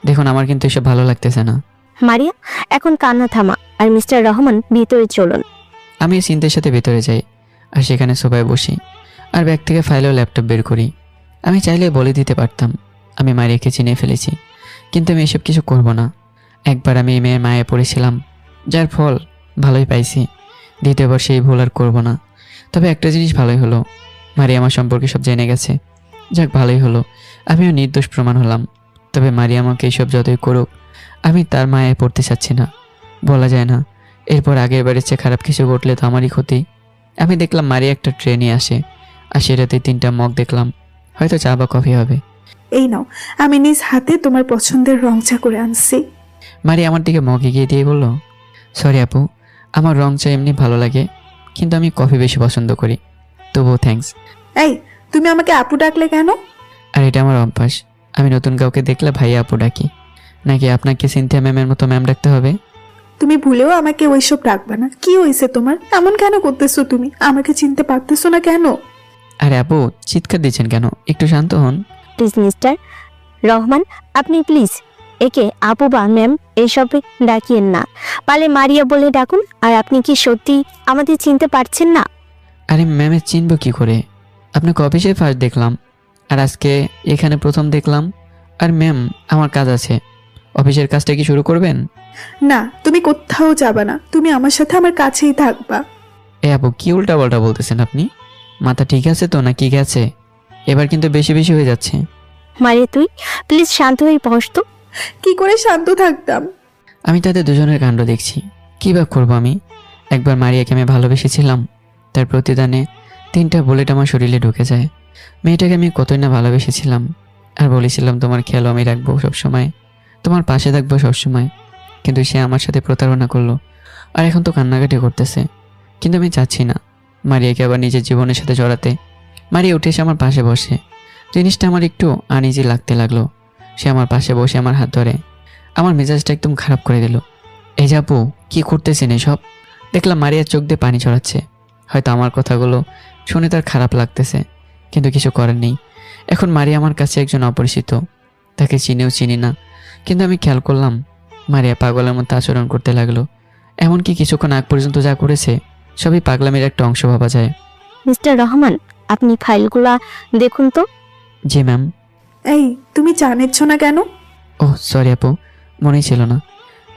দেখুন, আমার কিন্তু এসব ভালো লাগতেছে না। মারিয়া, এখন কান্না থামা আর মিস্টার রহমান ভিতরে চলুন। আমি সিনথিয়ার সাথে ভেতরে যাই আর সেখানে সোফায় বসি আর ব্যাগ থেকে ফাইল ও ল্যাপটপ বের করি। আমি চাইলে বলে দিতে পারতাম আমি মারিয়াকে চিনে ফেলেছি, কিন্তু আমি এসব কিছু করব না। একবার আমি এই মেয়ের মায়ে পড়েছিলাম, যার ফল ভালোই পাইছি। দ্বিতীয়বার সেই ভুল আর করবো না। তবে একটা জিনিস ভালোই হলো, মারিয়া আমার সম্পর্কে সব জেনে গেছে। যাক, ভালোই হলো, আমিও নির্দোষ প্রমাণ হলাম। তবে মারিয়া আমাকে এইসব যতই করুক, আমি তার মায়ে পড়তে চাচ্ছি না। বলা যায় না, এরপর আগের বারের চেয়ে খারাপ কিছু ঘটলে তো আমারই ক্ষতি। আমি দেখলাম মারিয়া একটা ট্রে নিয়ে আসে, আর সেটাতে 3টা মগ দেখলাম, হয়তো চা বা কফি হবে। এই নাও, আমি নিজ হাতে তোমার পছন্দের রং চা করে আনছি। মারিয়া আমার দিকে মগ এগিয়ে দিয়ে বলল, সরি আপু, আমার রং চা এমনি ভালো লাগে, কিন্তু আমি কফি বেশি পছন্দ করি। তবুও থ্যাঙ্কস। এই, তুমি আমাকে আপু ডাকলে কেন? আর এটা আমার অভ্যাস, আমি নতুন কাউকে দেখলে ভাইয়া আপু ডাকি। নাকি আপনাকে সিনথিয়া ম্যামের মতো ম্যাম ডাকতে হবে? তুমি ভুলেও আমাকে ওইসব ডাকবে না। কি হয়েছে তোমার? এমন কেন করতেছো তুমি? আমাকে চিনতে পারতেছো না কেন? আরে আপু, চিৎকার দিচ্ছেন কেন? একটু শান্ত হন। প্লিজ মিস্টার রহমান, আপনি প্লিজ একে আপু বা ম্যাম এসব ডাকিয়েন না। পালে মারিয়া বলে ডাকুন। আর আপনি কি সত্যি আমাদের চিনতে পারছেন না? আরে ম্যামের চিনব কি করে? আপনাকে অফিসে ফার্স্ট দেখলাম, আর আজকে এখানে প্রথম দেখলাম। আর ম্যাম, আমার কাজ আছে। অফিসের কাজটা কি শুরু করবেন? না, তুমি কোথাও যাবে না। তুমি আমার সাথে আমার কাছেই থাকবা। এ আপু, কি উল্টা পাল্টা বলতেছেন আপনি? মাথা ঠিক আছে তো নাকি গেছে? এবার কিন্তু বেশি বেশি হয়ে যাচ্ছে। মারিয়া, তুই প্লিজ শান্ত হয়ে বস তো। কি করে শান্ত থাকতাম? আমি তাদের দুজনের কাণ্ড দেখছি, কী বা করবো আমি। একবার মারিয়াকে আমি ভালোবেসেছিলাম, তার প্রতিদানে 3টা বুলেট আমার শরীরে ঢুকে যায়। মেয়েটাকে আমি কতই না ভালোবেসেছিলাম, আর বলেছিলাম তোমার খেয়াল আমি রাখবো সবসময়, তোমার পাশে থাকবো সবসময়। কিন্তু সে আমার সাথে প্রতারণা করলো, আর এখন তো কান্নাকাটি করতেছে। কিন্তু আমি চাচ্ছি না মারিয়াকে আবার নিজের জীবনের সাথে জড়াতে। মারিয়া উঠে এসে আমার পাশে বসে। জিনিসটা আমার একটু আনইজি লাগতে লাগলো। সে আমার পাশে বসে আমার হাত ধরে আমার মেজাজটা একদম খারাপ করে দিল। এই যে আপু, কি করতেছেন এসব? দেখলাম মারিয়ার চোখ দিয়ে পানি ছড়াচ্ছে। হয়তো আমার কথাগুলো শুনে তার খারাপ লাগতেছে, কিন্তু কিছু করার নেই। এখন মারিয়া আমার কাছে একজন অপরিচিত, তাকে চিনেও চিনি না। কিন্তু আমি খেয়াল করলাম মারিয়া পাগলের মতো আচরণ করতে লাগলো। এমনকি কিছুক্ষণ আগ পর্যন্ত যা করেছে সবই পাগলামির একটা অংশ ভাবা যায়। মিস্টার রহমান, আপনি ফাইলগুলা দেখুন তো। জি ম্যাম। এই, তুমি চা নিচ্ছ না কেন? ও সরি আপু, মনেই ছিল না।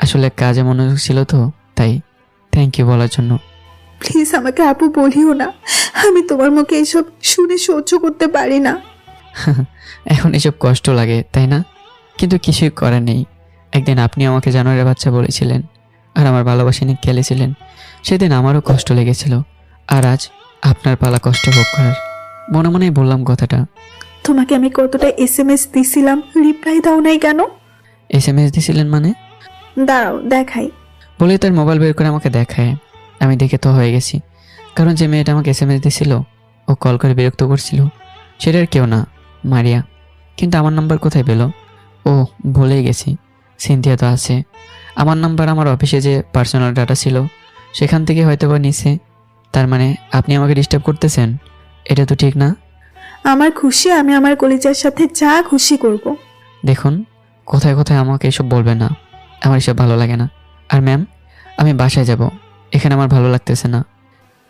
আসলে কাজে মনোযোগ ছিল তো, তাই। থ্যাংক ইউ বলার জন্য। প্লিজ আমাকে আপু বলিও না, আমি তোমার মুখে এসব শুনে সহ্য করতে পারি না। এখন এসব কষ্ট লাগে তাই না? কিন্তু কিছুই করার নেই। একদিন আপনি আমাকে জানোয়ারের বাচ্চা বলেছিলেন আর আমার ভালোবাসা নিয়ে খেলেছিলেন। সেদিন আমারও কষ্ট লেগেছিল, আর আজ আপনার পালা কষ্ট ভোগ করার। মনে মনেই বললাম কথাটা। তোমাকে আমি কতটা SMS দিছিলাম, রিপ্লাই দাও নাই কেন? SMS দিছিলেন মানে? দাঁড়াও দেখাই। বলে তার মোবাইল বের করে আমাকে দেখায়। আমি দেখে তো হয়ে গেছি, কারণ যে মেয়েটা আমাকে SMS দিছিল ও কল করে বিরক্ত করছিল সেটার কেউ না, মারিয়া। কিন্তু আমার নাম্বার কোথায় পেল? ও ভুলেই গেছি, সিনথিয়া তো আছে। আমার নাম্বার আমার অফিসে যে পার্সোনাল ডাটা ছিল সেখান থেকে হয়তো বা নিছে। তার মানে আপনি আমাকে ডিস্টার্ব করতেছেন, এটা তো ঠিক না। আমার খুশি, আমি আমার কলিজার সাথে যা খুশি করব। দেখুন, কোথায় কোথায় আমাকে এসব বলবেন না, আমার এসব ভালো লাগে না। আর ম্যাম, আমি বাসায় যাব, এখানে আমার ভালো লাগতেছে না।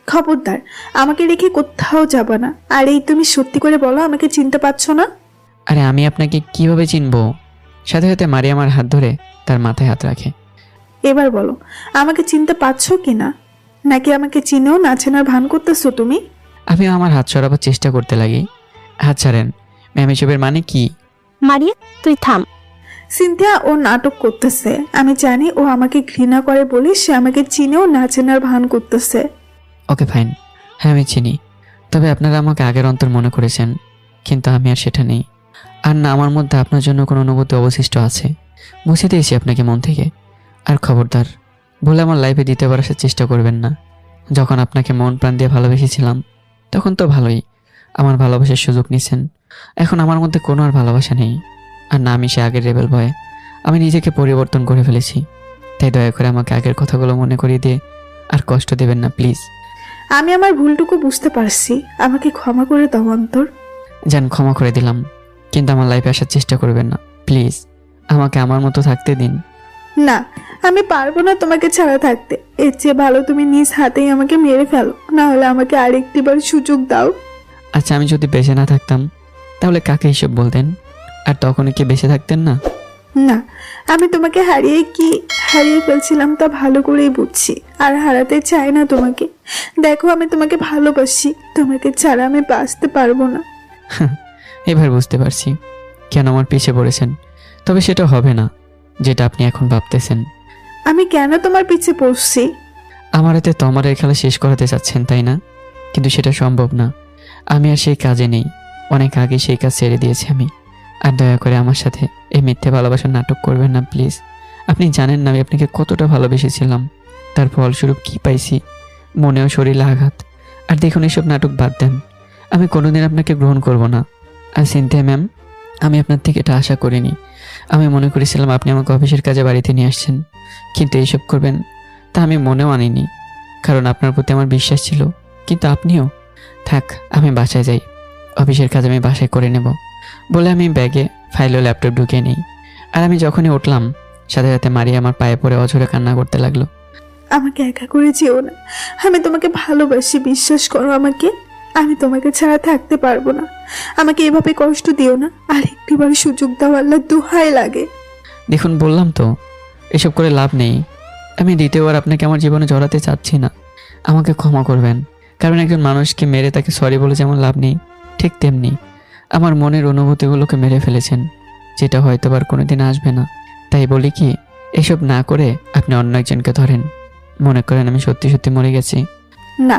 খবরদার, আমাকে রেখে কোথাও যাবা না। আর এই তুমি সত্যি করে বলো, আমাকে চিনতে পারছো না? আরে আমি আপনাকে কিভাবে চিনবো? সাথে সাথে মারিয়া আমার হাত ধরে তার মাথায় হাত রাখে। এবার বলো, আমাকে চিনতে পারছো কি না, নাকি আমাকে চিনেও না চেনার ভান করতেছো তুমি? আমি আমার হাত সরাবার চেষ্টা করতে লাগি। হাত ছাড়েন ম্যাম, এসবের মানে কি? মারিয়া, তুই থাম। সিনথিয়া ও নাটক করতেছে। আমি জানি ও আমাকে ঘৃণা করে বলে সে আমাকে চিনেও না চেনার ভান করতেছে। ওকে ফাইন, হ্যাঁ আমি চিনি। তবে আপনারা আমাকে আগের অন্তর মনে করেছেন, কিন্তু আমি আর সেটা নেই। আর না আমার মধ্যে আপনার জন্য কোনো অনুভূতি অবশিষ্ট আছে। মুছে দিয়েছি আপনাকে মন থেকে। আর খবরদার বলে আমার লাইফে দ্বিতীয়বার আসার চেষ্টা করবেন না। যখন আপনাকে মন প্রাণ দিয়ে ভালোবেসেছিলাম তখন তো ভালোই, আমার ভালোবাসার সুযোগ নিছেন। এখন আমার মধ্যে কোনো আর ভালোবাসা নেই। আর না আমি সে আগের রেবেল ভয়ে, আমি নিজেকে পরিবর্তন করে ফেলেছি। তাই দয়া করে আমাকে আগের কথাগুলো মনে করিয়ে দিয়ে আর কষ্ট দেবেন না প্লিজ। আমি আমার ভুলটুকু বুঝতে পারছি, আমাকে ক্ষমা করে দাও অন্তর। যান, ক্ষমা করে দিলাম, কিন্তু আমার লাইফে আসার চেষ্টা করবেন না প্লিজ। আমাকে আমার মতো থাকতে দিন। না, আমি পারবো না তোমাকে ছাড়া থাকতে। এর চেয়ে ভালো তুমি নিজ হাতেই আমাকে মেরে ফেলো, না হলে আমাকে আরেকটিবার সুযোগ দাও। আচ্ছা, আমি যদি বেঁচে না থাকতাম তাহলে কাকে হিসেব বলতেন? আর তখনই কি বেঁচে থাকতেন না? না, আমি তোমাকে হারিয়ে ফেলছিলাম তা ভালো করেই বুঝছি, আর হারাতে চাই না তোমাকে। দেখো, আমি তোমাকে ভালোবাসি, তোমাকে ছাড়া আমি বাঁচতে পারবো না। এবার বুঝতে পারছি কেন আমার পিছে পড়েছেন। তবে সেটা হবে না যেটা আপনি এখন ভাবতেছেন। আমি কেন তোমার পিছে পড়ছি? আমার হাতে তমারের খেলা শেষ করাতে চাচ্ছেন তাই না? কিন্তু সেটা সম্ভব না। আমি আর সেই কাজে নেই, অনেক আগে সেই কাজ ছেড়ে দিয়েছি আমি। আর দয়া করে আমার সাথে এই মিথ্যে ভালোবাসার নাটক করবেন না প্লিজ। আপনি জানেন না আমি আপনাকে কতটা ভালোবেসেছিলাম, তার ফলস্বরূপ কী পাইছি, মনেও শরীরে আঘাত। আর দেখুন, এসব নাটক বাদ দেন, আমি কোনোদিন আপনাকে গ্রহণ করব না। আর সিনথিয়া ম্যাম, আমি আপনার থেকে এটা আশা করিনি। আমি মনে করেছিলাম আপনি আমাকে অফিসের কাজে বাড়িতে নিয়ে আসছেন, কিন্তু এইসব করবেন তা আমি মনেও আনিনি। কারণ আপনার প্রতি আমার বিশ্বাস ছিল, কিন্তু আপনিও। থাক, আমি বাসায় যাই, অফিসের কাজ আমি বাসায় করে নেব বলে আমি ব্যাগে ফাইল ও ল্যাপটপ ঢুকিয়ে নিই। আর আমি যখনই উঠলাম সাথে সাথে মারিয়া আমার পায়ে পড়ে অঝরে কান্না করতে লাগলো। আমাকে একা করে যেও না, আমি তোমাকে ভালোবাসি, বিশ্বাস করো আমাকে। আমি তোমাকে ছাড়া থাকতে পারবো না, আমাকে এভাবে কষ্ট দিও না। আর একটিবার সুযোগ দাও, আল্লাহ দোহাই লাগে। দেখুন, বললাম তো এসব করে লাভ নেই। আমি দ্বিতীয়বার আপনাকে আমার জীবনে জড়াতে চাচ্ছি না। আমাকে ক্ষমা করবেন, কারণ একজন মানুষকে মেরে তাকে সরি বলে যেমন লাভ নেই, ঠিক তেমনি আমার মনের অনুভূতিগুলোকে মেরে ফেলেছেন, যেটা হয়তো আর কোনোদিন আসবে না। তাই বলি কি, এসব না করে আপনি অন্য একজনকে ধরেন, মনে করেন আমি সত্যি সত্যি মরে গেছি। না,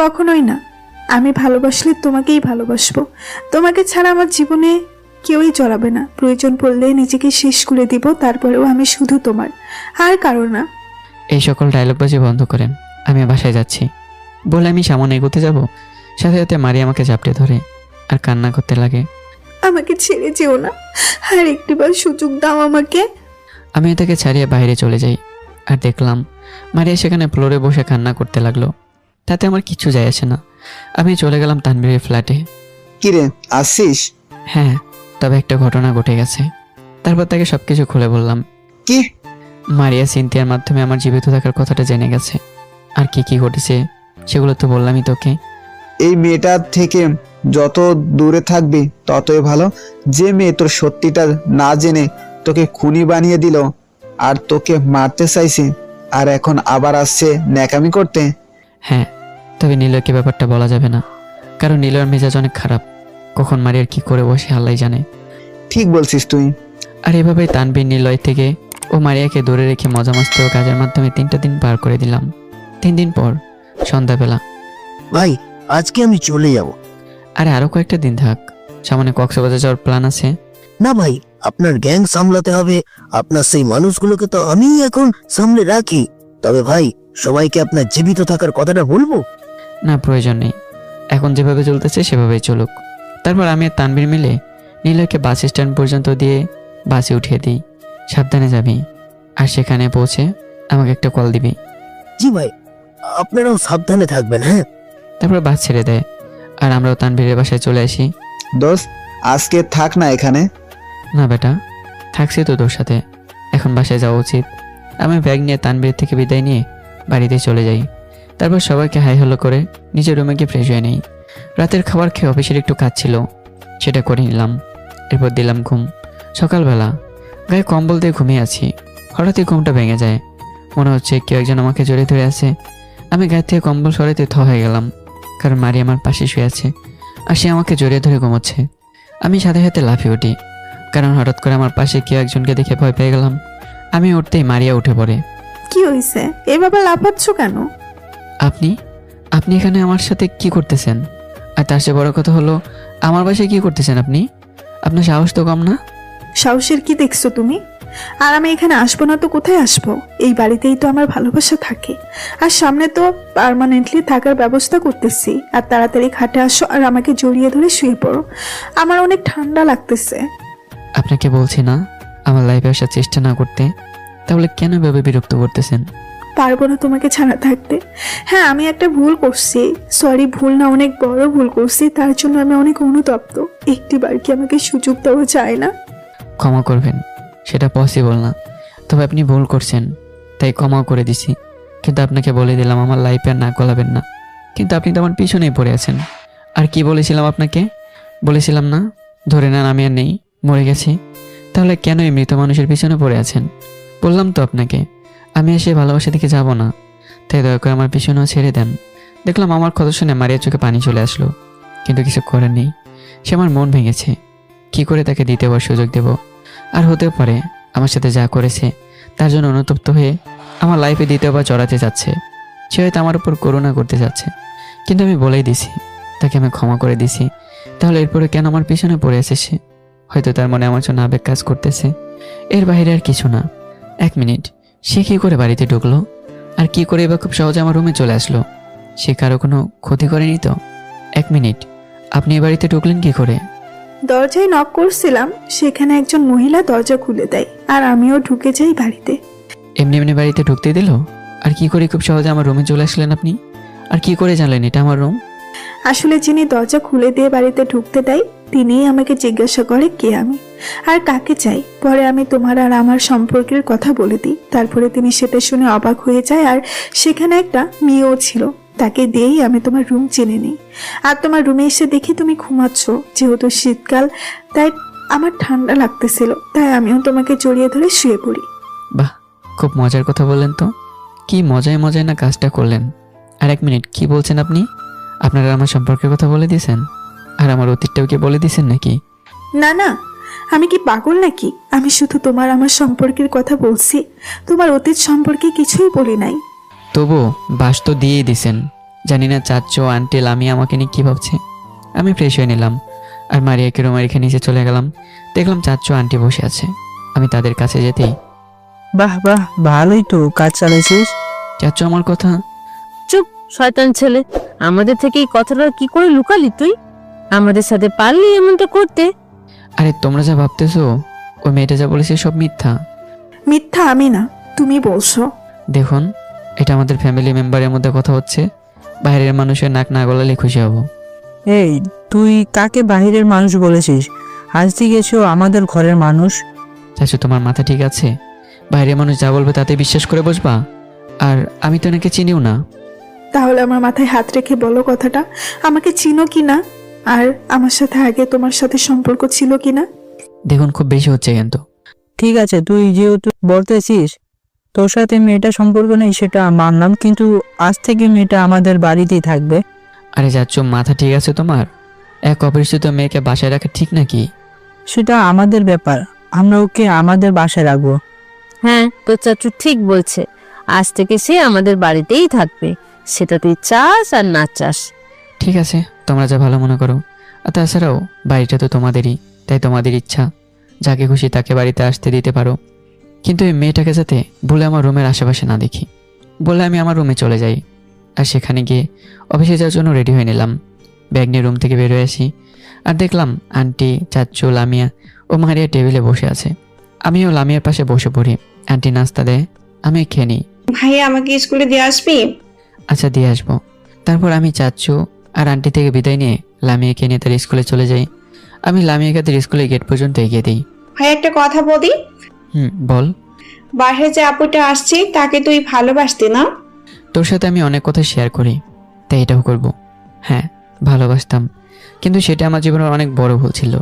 কখনোই না। আমি ভালোবাসলে তোমাকেই ভালোবাসবো, তোমাকে ছাড়া আমার জীবনে কেউই চড়াবে না। প্রয়োজন পড়লে নিজেকে শেষ করে দিব, তারপরেও আমি শুধু তোমার, আর কারো না। এই সকল ডায়লগবাজি বন্ধ করেন, আমি বাসায় যাচ্ছি। বলে আমি সামনে এগোতে যাব, সাথে সাথে মারিয়া আমাকে চাপটে ধরে আর কান্না করতে লাগে। আমাকে ছেড়ে যেও না, আর একটিবার সুযোগ দাও আমাকে। আমি তাকে ছাড়িয়ে বাইরে চলে যাই আর দেখলাম মারিয়া সেখানে ফ্লোরে বসে কান্না করতে লাগলো। তাতে আমার কিছু যায় আসে না। আমি চলে গেলাম তানভীরের ফ্ল্যাটে। কিরে, আসছিস? হ্যাঁ, তবে একটা ঘটনা ঘটে গেছে। তারপর তাকে সবকিছু খুলে বললাম। কি? মারিয়া সিনথিয়ার মাধ্যমে আমার জীবিত থাকার কথাটা জেনে গেছে। আর কি কি ঘটেছে সেগুলো তো বললামই তোকে। এই মেয়েটার থেকে যত দূরে থাকবি ততই ভালো। যে মেয়ে তোর সত্যিটা না জেনে তোকে খুনি বানিয়ে দিল আর তোকে মারতে চাইছে, আর এখন আবার আসছে ন্যাকামি করতে। হ্যাঁ, তবে নিলয়কে ব্যাপারটা বলা যাবে না, কারণ নিলয়ের মেজাজ অনেক খারাপ। কখন মারিয়ার কি করে বসে আল্লাহই জানে। ঠিক বলছিস তুই। আর এভাবেই তানভীর নিলয় থেকে ও মারিয়াকে দূরে রেখে মজা মাস্তি ও কাজের মাধ্যমে 3টা দিন পার করে দিলাম। 3 দিন পর সন্ধ্যাবেলা। ভাই আজকে আমি চলে যাব। আরে আরো কয়েকটা দিন থাক, সামনে কক্সবাজার যাওয়ার প্ল্যান আছে। না ভাই, আপনার গ্যাং সামলাতে হবে, আপনার সেই মানুষগুলোকে তো আমি এখন সামলে রাখি। তবে ভাই, সবাইকে আপনার জীবিত থাকার কথাটা বলবো? না, প্রয়োজন নেই। এখন যেভাবে চলতেছে সেভাবেই চলুক। তারপর আমি আর তানভীর মিলে নিলয়কে বাস স্ট্যান্ড পর্যন্ত দিয়ে বাসে উঠিয়ে দিই। সাবধানে যাবি, আর সেখানে পৌঁছে আমাকে একটা কল দিবি। জি ভাই, আপনারাও সাবধানে থাকবেন। হ্যাঁ, তারপর বাস ছেড়ে দেয় আর আমরাও তানভীরের বাসায় চলে আসি। দোস্ত, আজকে থাক না এখানে। না বেটা, থাকছি তো তোর সাথে, এখন বাসায় যাওয়া উচিত। আমি ব্যাগ নিয়ে তানভীর থেকে বিদায় নিয়ে বাড়িতে চলে যাই। তারপর সবাইকে হাই হ্যালো করে নিজের রুমে গিয়ে ফ্রেশ হয়ে নেই। রাতের খাবার খেয়ে অফিসের একটু কাজ ছিল, সেটা করে নিলাম। এরপর দিলাম ঘুম। সকালবেলা গায়ে কম্বল দিয়ে ঘুমিয়ে আছি, হঠাৎই ঘুমটা ভেঙে যায়। মনে হচ্ছে কেউ একজন আমাকে জড়িয়ে ধরে আছে। আমি গায়ে থেকে কম্বল সরাতে হয়ে গেলাম, কারণ মারি আমার পাশে শুয়ে আছে আর সে আমাকে জড়িয়ে ধরে ঘুমোচ্ছে। আমি সাথে সাথে লাফিয়ে উঠি, কারণ হঠাৎ করে আমার পাশে কেউ একজনকে দেখে ভয় পেয়ে গেলাম। আমি উঠতেই মারিয়া উঠে পড়ে। কি হয়েছে? এভাবে লাফাচ্ছ কেন? আপনি আপনি এখানে আমার সাথে কি করতেছেন? আর তার চেয়ে বড় কথা হলো, আমার বাসায় কি করতেছেন আপনি? আপনার সাহস তো কম না? সাহসের কি দেখছো তুমি? আর আমি এখানে আসবো না তো কোথায় আসবো? এই বাড়িতেই তো আমার ভালোবাসা থাকে, আর সামনে তো পার্মানেন্টলি থাকার ব্যবস্থা করতেছি। আর তাড়াতাড়ি খাটে আসো আর আমাকে জড়িয়ে ধরে শুয়ে পড়ো, আমার অনেক ঠান্ডা লাগতেছে। আপনাকে বলছি না আমার লাইফে আসার চেষ্টা না করতে, তাহলে কেন এভাবে বিরক্ত করতেছেন? পারবো না তোমাকে ছাড়া থাকতে। হ্যাঁ, আমি একটা ভুল করছি, সরি, ভুল না, অনেক বড় ভুল করছি, তার জন্য আমি অনেক অনুতপ্ত। একটিবার কি আমাকে সুযোগ দেওয়া যায় না? ক্ষমা করবেন, সেটা পসিবল না, তবে আপনি ভুল করছেন তাই ক্ষমাও করে দিছি। কিন্তু আপনাকে বলে দিলাম আমার লাইফে আর না গলাবেন না। কিন্তু আপনি তো আমার পিছনেই পড়ে আছেন। আর কি বলেছিলাম আপনাকে? বলেছিলাম না ধরে নেন আমি আর নেই, মরে গেছি। তাহলে কেন এই মৃত মানুষের পিছনে পড়ে আছেন? বললাম তো আপনাকে আমি এসে ভালোবাসা দিকে যাব না, তাই দয়া করে আমার পিছনেও ছেড়ে দেন। দেখলাম আমার কথা শুনে মারিয়ার চোখে পানি চলে আসলো, কিন্তু কিছু করার নেই। সে আমার মন ভেঙেছে, কি করে তাকে দ্বিতীয়বার সুযোগ দেব? আর হতেও পারে আমার সাথে যা করেছে তার জন্য অনুতপ্ত হয়ে আমার লাইফে দ্বিতীয়বার চড়াতে যাচ্ছে। সে হয়তো আমার উপর করুণা করতে যাচ্ছে, কিন্তু আমি বলেই দিছি তাকে আমি ক্ষমা করে দিছি। তাহলে এরপরে কেন আমার পিছনে পড়ে আছে সে? হয়তো তার মনে আমার জন্য আবেগ কাজ করতেছে, এর বাইরে আর কিছু না। 1 মিনিট, সে কি করে বাড়িতে ঢুকলো? আর কি করে এবার খুব সহজে আমার রুমে চলে আসলো? সে কারো কোনো ক্ষতি করেনি তো? 1 মিনিট, আপনি এ বাড়িতে ঢুকলেন কি করে? দরজায় নক করছিলাম, সেখানে একজন মহিলা দরজা খুলে দেয় আর আমিও ঢুকে যাই বাড়িতে। এমনি এমনি বাড়িতে ঢুকতে দিল? আর কি করে খুব সহজে আমার রুমে চলে আসলেন আপনি? আর কি করে জানলেন এটা আমার রুম? আসলে যিনি দরজা খুলে দিয়ে বাড়িতে ঢুকতে দেয় তিনিই আমাকে জিজ্ঞাসা করে কে আমি আর কাকে চাই। পরে আমি তোমার আর আমার সম্পর্কের কথা বলে দিই। তারপরে তিনি সেটা শুনে অবাক হয়ে যায়, আর সেখানে একটা মেয়েও ছিল। তাকে দিয়েই আমি তোমার রুম চিনে নিই। আর তোমার রুমে এসে দেখি তুমি ঘুমাচ্ছ। যেহেতু শীতকাল, তাই আমার ঠান্ডা লাগতেছিল, তাই আমিও তোমাকে জড়িয়ে ধরে শুয়ে পড়ি। বাহ, খুব মজার কথা বললেন তো। কি মজায় মজায় না কাজটা করলেন। আর 1 মিনিট, কি বলছেন আপনি? আপনারা আমার সম্পর্কের কথা বলে দিয়েছেন? আর আমার অতীতটাও কি বলে দিয়েছেন নাকি? না না, আমি কি পাগল নাকি? আমি শুধু তোমার আমার সম্পর্কের কথা বলছি, তোমার অতীত সম্পর্কে কিছুই বলি নাই। তবু বাস তো দিয়েই দিছেন। জানি না চাচ্চো আন্টিল আমি আমাকে নিয়ে কী ভাবছে। আমি ফ্রেশ হয়ে নিলাম আর মারিয়াকে রুমে রেখে নিচে চলে গেলাম। দেখলাম চাচ্চো আন্টি বসে আছে। আমি তাদের কাছে যেতেই, বাহ বাহ, ভালোই তো কাজ চালাইছিস। চাচ্চো আমার কথা। চুপ, শয়তান ছেলে, আমাদের থেকে এই কথাটা কি করে লুকালি তুই? আমাদের সাথে পারলি এমনটা করতে? আরে তোমরা যা ভাবতেছো ওই মেয়েটা যা বলেছে সব মিথ্যা। মিথ্যা আমি না, তুমি বলছো। দেখুন, এটা আমাদের ফ্যামিলি মেম্বারের মধ্যে কথা হচ্ছে, বাইরের মানুষের নাক না গলালে খুশি হব। এই, তুই কাকে বাহিরের মানুষ বলেছিস? আজ থেকে এসো আমাদের ঘরের মানুষ। চাচু, তোমার মাথা ঠিক আছে? বাইরের মানুষ যা বলবে তাতে বিশ্বাস করে বসবা? আর আমি তো এনাকে চিনিও না। তাহলে আমার মাথায় হাত রেখে বলো কথাটা, আমাকে চিনো কি না, আর আমার সাথে আগে তোমার সাথে সম্পর্ক ছিল কি না? দেখুন, খুব বেশি হচ্ছে কিন্তু। ঠিক আছে, তুই যেহেতু বলতেছিস তোর সাথে মেয়েটা সম্পর্ক নেই সেটা মানলাম, কিন্তু আজ থেকে মেয়েটা আমাদের বাড়িতেই থাকবে। আরে চাচু, মাথা ঠিক আছে তোমার? এক অপরিচিত মেয়েকে বাসায় রাখা ঠিক নাকি? সেটা আমাদের ব্যাপার, আমরা ওকে আমাদের বাসায় রাখবো। হ্যাঁ, তোর চাচু ঠিক বলছে, আজ থেকে সে আমাদের বাড়িতেই থাকবে, সেটা তুই চাস আর না চাস। ঠিক আছে, তোমরা যা ভালো মনে করো। আর তাছাড়াও বাড়িটা তো তোমাদেরই, তাই তোমাদের ইচ্ছা যাকে খুশি তাকে বাড়িতে আসতে দিতে পারো। কিন্তু এই মেয়েটাকে যাতে বলে আমার রুমের আশেপাশে না দেখি, বলে আমি আমার রুমে চলে যাই। আর সেখানে গিয়ে অফিসে যাওয়ার জন্য রেডি হয়ে নিলাম। ব্যাগ নিয়ে রুম থেকে বের হয়ে আসি আর দেখলাম আন্টি, চাচ্চু, লামিয়া ও মারিয়া টেবিলে বসে আছে। আমিও লামিয়ার পাশে বসে পড়ি। আন্টি নাস্তা দেয়, আমি খেয়ে নিই। ভাইয়া আমাকে স্কুলে দিয়ে আসবি? আচ্ছা, দিয়ে আসবো। তারপর আমি চাচ্চু আর আন্টি থেকে বিদায় নিয়ে লামিয়াকে নিয়ে তার স্কুলে চলে যাই। আমি লামিয়াকে তার স্কুলের গেট পর্যন্ত এগিয়ে দিই। ভাই একটা কথা বলি। বল। বাইরে যে আপুটা আসছে তাকে তুই ভালোবাসতি না? তোর সাথে আমি অনেক কথা শেয়ার করি, তাই এটাও করব। হ্যাঁ, ভালোবাসতাম, কিন্তু সেটা আমার জীবনের অনেক বড় ভুল ছিল।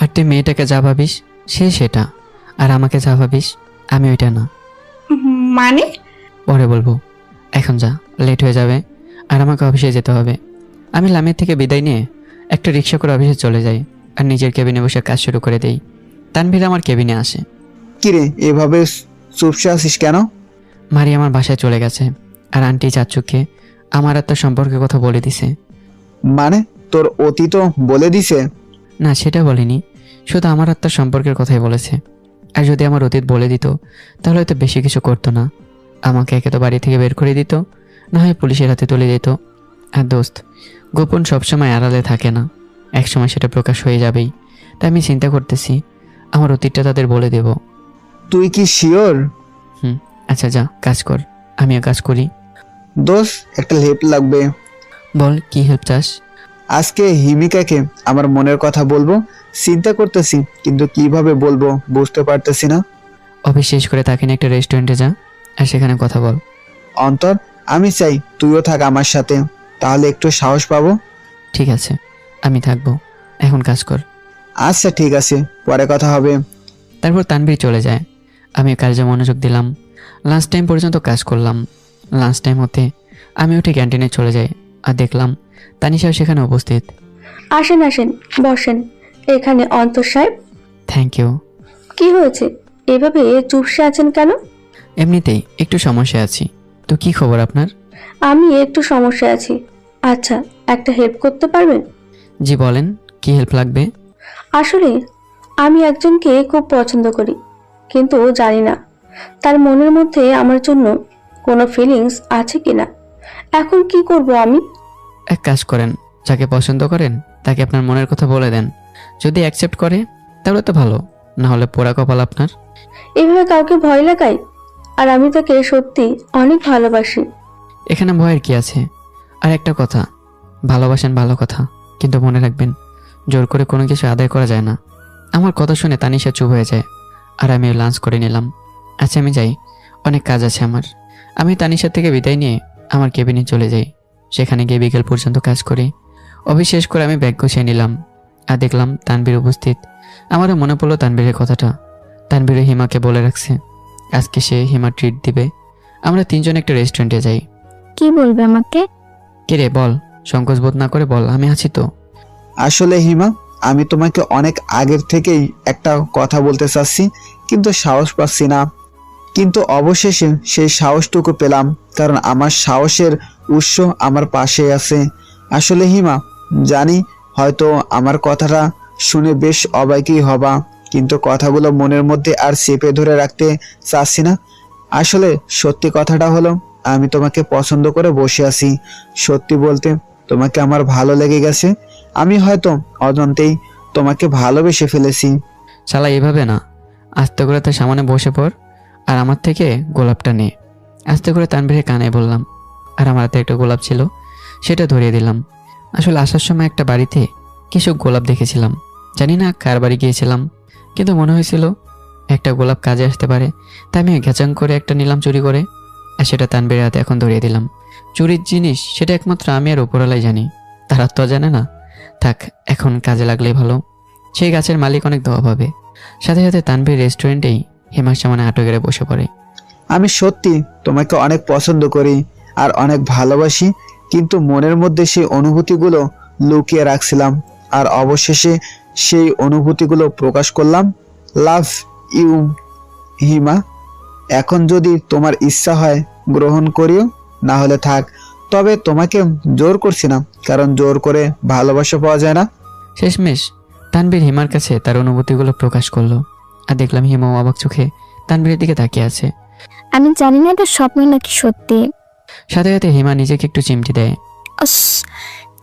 আর তুই মেয়েটাকে যা ভাবিস সে সেটা, আর আমাকে যা ভাবিস আমি ওইটা না। মানে? পরে বলবো, এখন যা, লেট হয়ে যাবে আর আমাকে অফিসে যেতে হবে। আমি লামিয়ার থেকে বিদায় নিয়ে একটা রিক্সা করে অফিসে চলে যাই আর নিজের কেবিনে বসে কাজ শুরু করে দেই। তানভীর আমার কেবিনে আসে। কিরে, এভাবে চুপসে আসিস কেন? মারি আমার বাসায় চলে গেছে আর আন্টি চাচুকে আমার আর তার সম্পর্কের কথা বলে দিছে। মানে তোর অতীত বলে দিছে? না, সেটা বলেনি, শুধু আমার আর তার সম্পর্কের কথাই বলেছে। আর যদি আমার অতীত বলে দিত তাহলে হয়তো বেশি কিছু করতো না। আমাকে একে তো বাড়ি থেকে বের করে দিত, না হয় পুলিশের হাতে তুলে দিত। আর দোস্ত, গোপন সবসময় আড়ালে থাকে না, একসময় সেটা প্রকাশ হয়ে যাবেই। তাই আমি চিন্তা করতেছি আমার অতীতটা তাদের বলে দেব। তুই কি শিওর? আচ্ছা যা, কাজ কর, আমিও কাজ করি। দোষ, একটা হেল্প লাগবে। বল, কি হেল্প চাস? আজকে হিমিকাকে আমার মনের কথা বলবো, চিন্তা করতেছি কিন্তু কিভাবে বলবো বুঝতে পারতেছি না। অফিস শেষ করে তাকে নিয়ে একটা রেস্টুরেন্টে যা আর সেখানে কথা বল। অন্তর, আমি চাই তুইও থাক আমার সাথে, তাহলে একটু সাহস পাবো। ঠিক আছে, আমি থাকবো, এখন কাজ কর। আচ্ছা ঠিক আছে, পরে কথা হবে। তারপর তানভীর চলে যায়, আমি কাজে মনোযোগ দিলাম। লাঞ্চ টাইম পর্যন্ত কাজ করলাম। লাঞ্চ টাইম হতে আমি উঠে ক্যান্টিনে চলে যাই আর দেখলাম তানিশাও সেখানে উপস্থিত। আসেন আসেন, বসেন। এখানে অন্তর সাহেব। Thank you. কি হয়েছে, এভাবে চুপসে আছেন কেন? এমনিতেই একটু সমস্যা আছি। তো কি খবর আপনার? আমি একটু সমস্যায় আছি। আচ্ছা, একটা হেল্প করতে পারবেন? জি বলেন, কি হেল্প লাগবে? আসলে আমি একজনকে খুব পছন্দ করি, কিন্তু জানি না তার মনের মধ্যে আমার জন্য কোনো ফিলিংস আছে কিনা। এখন কি করব আমি? এক কাজ করেন, যাকে পছন্দ করেন তাকে আপনার মনের কথা বলে দেন। যদি অ্যাকসেপ্ট করে তাহলে তো ভালো, না হলে পোড়া কপাল আপনার। এভাবে কাউকে ভয় লাগাই? আর আমি তাকে সত্যি অনেক ভালোবাসি। এখানে ভয়ের কি আছে? আর একটা কথা, ভালোবাসেন ভালো কথা, কিন্তু মনে রাখবেন জোর করে কোনো কিছু আদায় করা যায় না। আমার কথা শুনে তানিশা চুপ হয়ে যায় আর আমি লাঞ্চ করে নিলাম। আচ্ছা আমি যাই, অনেক কাজ আছে আমার। আমি তানিশার থেকে বিদায় নিয়ে আমার কেবিনে চলে যাই। সেখানে গিয়ে বিকেল পর্যন্ত কাজ করি। অফিস শেষ করে আমি ব্যাগ গুছিয়ে নিলাম আর দেখলাম তানভীর উপস্থিত। আমারও মনে পড়লো তানভীরের কথাটা। তানভীর হিমাকে বলে রাখছে আজকে সে হিমা ট্রিট দিবে। আমরা তিনজন একটা রেস্টুরেন্টে যাই। কি বলবে আমাকে? কে রে, বল, সংকোচ বোধ না করে বল, আমি আছি তো। আসলে হিমা, আমি তোমাকে অনেক আগের থেকেই একটা কথা বলতে চাচ্ছি, কিন্তু সাহস পাচ্ছি না। কিন্তু অবশেষে সেই সাহসটুকু পেলাম, কারণ আমার সাহসের উৎস আমার পাশে আছে। আসলে হিমা, জানি হয়তো আমার কথাটা শুনে বেশ অবাকই হবা, কিন্তু কথাগুলো মনের মধ্যে আর চেপে ধরে রাখতে চাচ্ছি না। আসলে সত্যি কথাটা হলো, আমি তোমাকে পছন্দ করে বসে আছি। সত্যি বলতে তোমাকে আমার ভালো লেগে গেছে। আমি হয়তো অজান্তেই তোমাকে ভালোবেসে ফেলেছি। শালা এভাবে না, আস্তে করে তার সামনে বসে পড় আর আমার থেকে গোলাপটা নে। আস্তে করে তানভীরের কানে বললাম, আর আমার হাতে একটা গোলাপ ছিল, সেটা ধরিয়ে দিলাম। আসলে আসার সময় একটা বাড়িতে কিছু গোলাপ দেখেছিলাম, জানি না কার বাড়ি গিয়েছিলাম, কিন্তু মনে হয়েছিল একটা গোলাপ কাজে আসতে পারে, তাই আমি ঘেচাং করে একটা নিলাম চুরি করে, আর সেটা তানভীরের হাতে এখন ধরিয়ে দিলাম। চুরির জিনিস সেটা একমাত্র আমি আর উপরওয়ালাই জানি, তারা তো জানে না। থাক, এখন কাজে লাগলেই ভালো। সেই গাছের মালিক অনেক দোয়া পাবে। সাথে সাথে তানভীর রেস্টুরেন্টেই হেমার সামনে হাঁটু গেড়ে বসে পড়ে। আমি সত্যি তোমাকে অনেক পছন্দ করি আর অনেক ভালোবাসি, কিন্তু মনের মধ্যে সেই অনুভূতিগুলো লুকিয়ে রাখছিলাম, আর অবশেষে সেই অনুভূতিগুলো প্রকাশ করলাম। লাভ ইউ হিমা। এখন যদি তোমার ইচ্ছা হয় গ্রহণ করিও, না হলে থাক। তবে তোমাকে জোর করছি না, কারণ জোর করে ভালোবাসা পাওয়া যায় না। শেষমেশ তানভীর হিমার কাছে তার অনুভূতিগুলো প্রকাশ করলো, আর দেখলাম হিমাও অবাক চোখে তানভীরের দিকে তাকিয়ে আছে। আমি জানি না এটা স্বপ্ন নাকি সত্যি। সাথে সাথে হিমা নিজেকে একটু চিমটি দেয়। আস,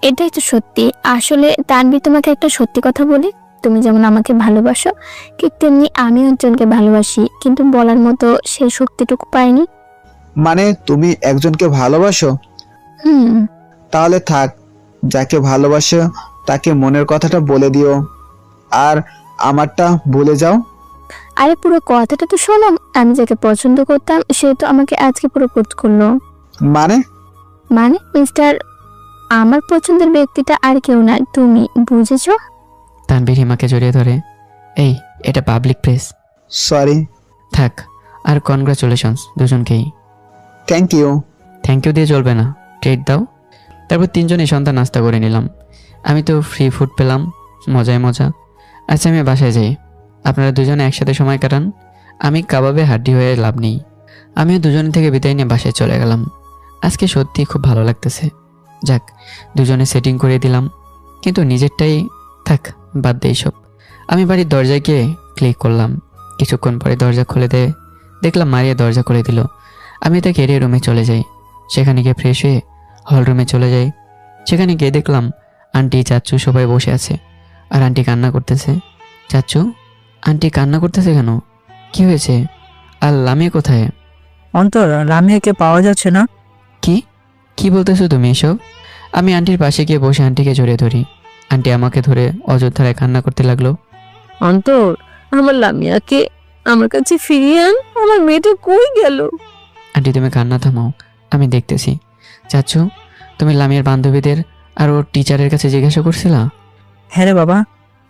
এটাই তো সত্যি। আসলে তানভীর, তোমাকে একটা সত্যি কথা বলি, তুমি যেমন আমাকে ভালোবাসো, ঠিক তেমনি আমিও একজনকে ভালোবাসি, কিন্তু বলার মতো সেই শক্তিটুকু পাইনি। মানে তুমি একজনকে ভালোবাসো? হুম। তাহলে থাক, যাকে ভালোবাসো তাকে মনের কথাটা বলে দিও, আর আমারটা ভুলে যাও। আরে পুরো কথাটা তো শোনো। আমি যাকে পছন্দ করতাম সে তো আমাকে আজকে প্রপোজ করলো। মানে? মানে মিস্টার, আমার পছন্দের ব্যক্তিটা আর কেউ না, তুমি, বুঝেছো? তানভীর হিমাকে জড়িয়ে ধরে, এই এটা পাবলিক প্লেস। সরি। থাক, আর কনগ্রাচুলেশনস দুজনকেই। Thank you. থ্যাংক ইউ দিয়ে চলবে না, ট্রিট দাও। তারপর তিনজনই সন্ধ্যা নাস্তা করে নিলাম। আমি তো ফ্রি ফুড পেলাম, মজায় মজা। আচ্ছা আমি বাসায় যাই, আপনারা দুজনে একসাথে সময় কাটান, আমি কাবাবে হাড্ডি হয়ে লাভ নেই। আমিও দুজনে থেকে বিদায় নিয়ে বাসায় চলে গেলাম। আজকে সত্যি খুব ভালো লাগতেছে। যাক, দুজনে সেটিং করে দিলাম, কিন্তু নিজেরটাই থাক, বাদ দেই সব। আমি বাড়ির দরজায় গিয়ে ক্লিক করলাম। কিছুক্ষণ পরে দরজা খুলে দেয়, দেখলাম মারিয়া দরজা খুলে দিল। আমি তাকে এড়িয়ে রুমে চলে যাই। সেখানে গিয়ে ফ্রেশ হয়ে হল রুমে চলে যাই। সেখানে গিয়ে দেখলাম আন্টি চাচু সবাই বসে আছে, আর আন্টি কান্না করতেছে। চাচু, আন্টি কান্না করতেছে কেন? কি হয়েছে? আর লামিয়া কোথায়? অন্তর, লামিয়াকে পাওয়া যাচ্ছে না। কি কি বলতেছো তুমি এসব? আমি আন্টির পাশে গিয়ে বসে আন্টিকে জড়িয়ে ধরি। আন্টি আমাকে ধরে অযোধ্যায় কান্না করতে লাগলো। অন্তর, আমার লামিয়াকে আমার কাছে ফিরিয়ে আন, আমার মেয়েটা কই গেল? আন্টি তুমি কান্না থামাও, আমি দেখতেছি। চাচু, তুমি লামিয়ার বান্ধবীদের আর ওর টিচারের কাছে জিজ্ঞাসা করছিলা? হ্যাঁ রে বাবা,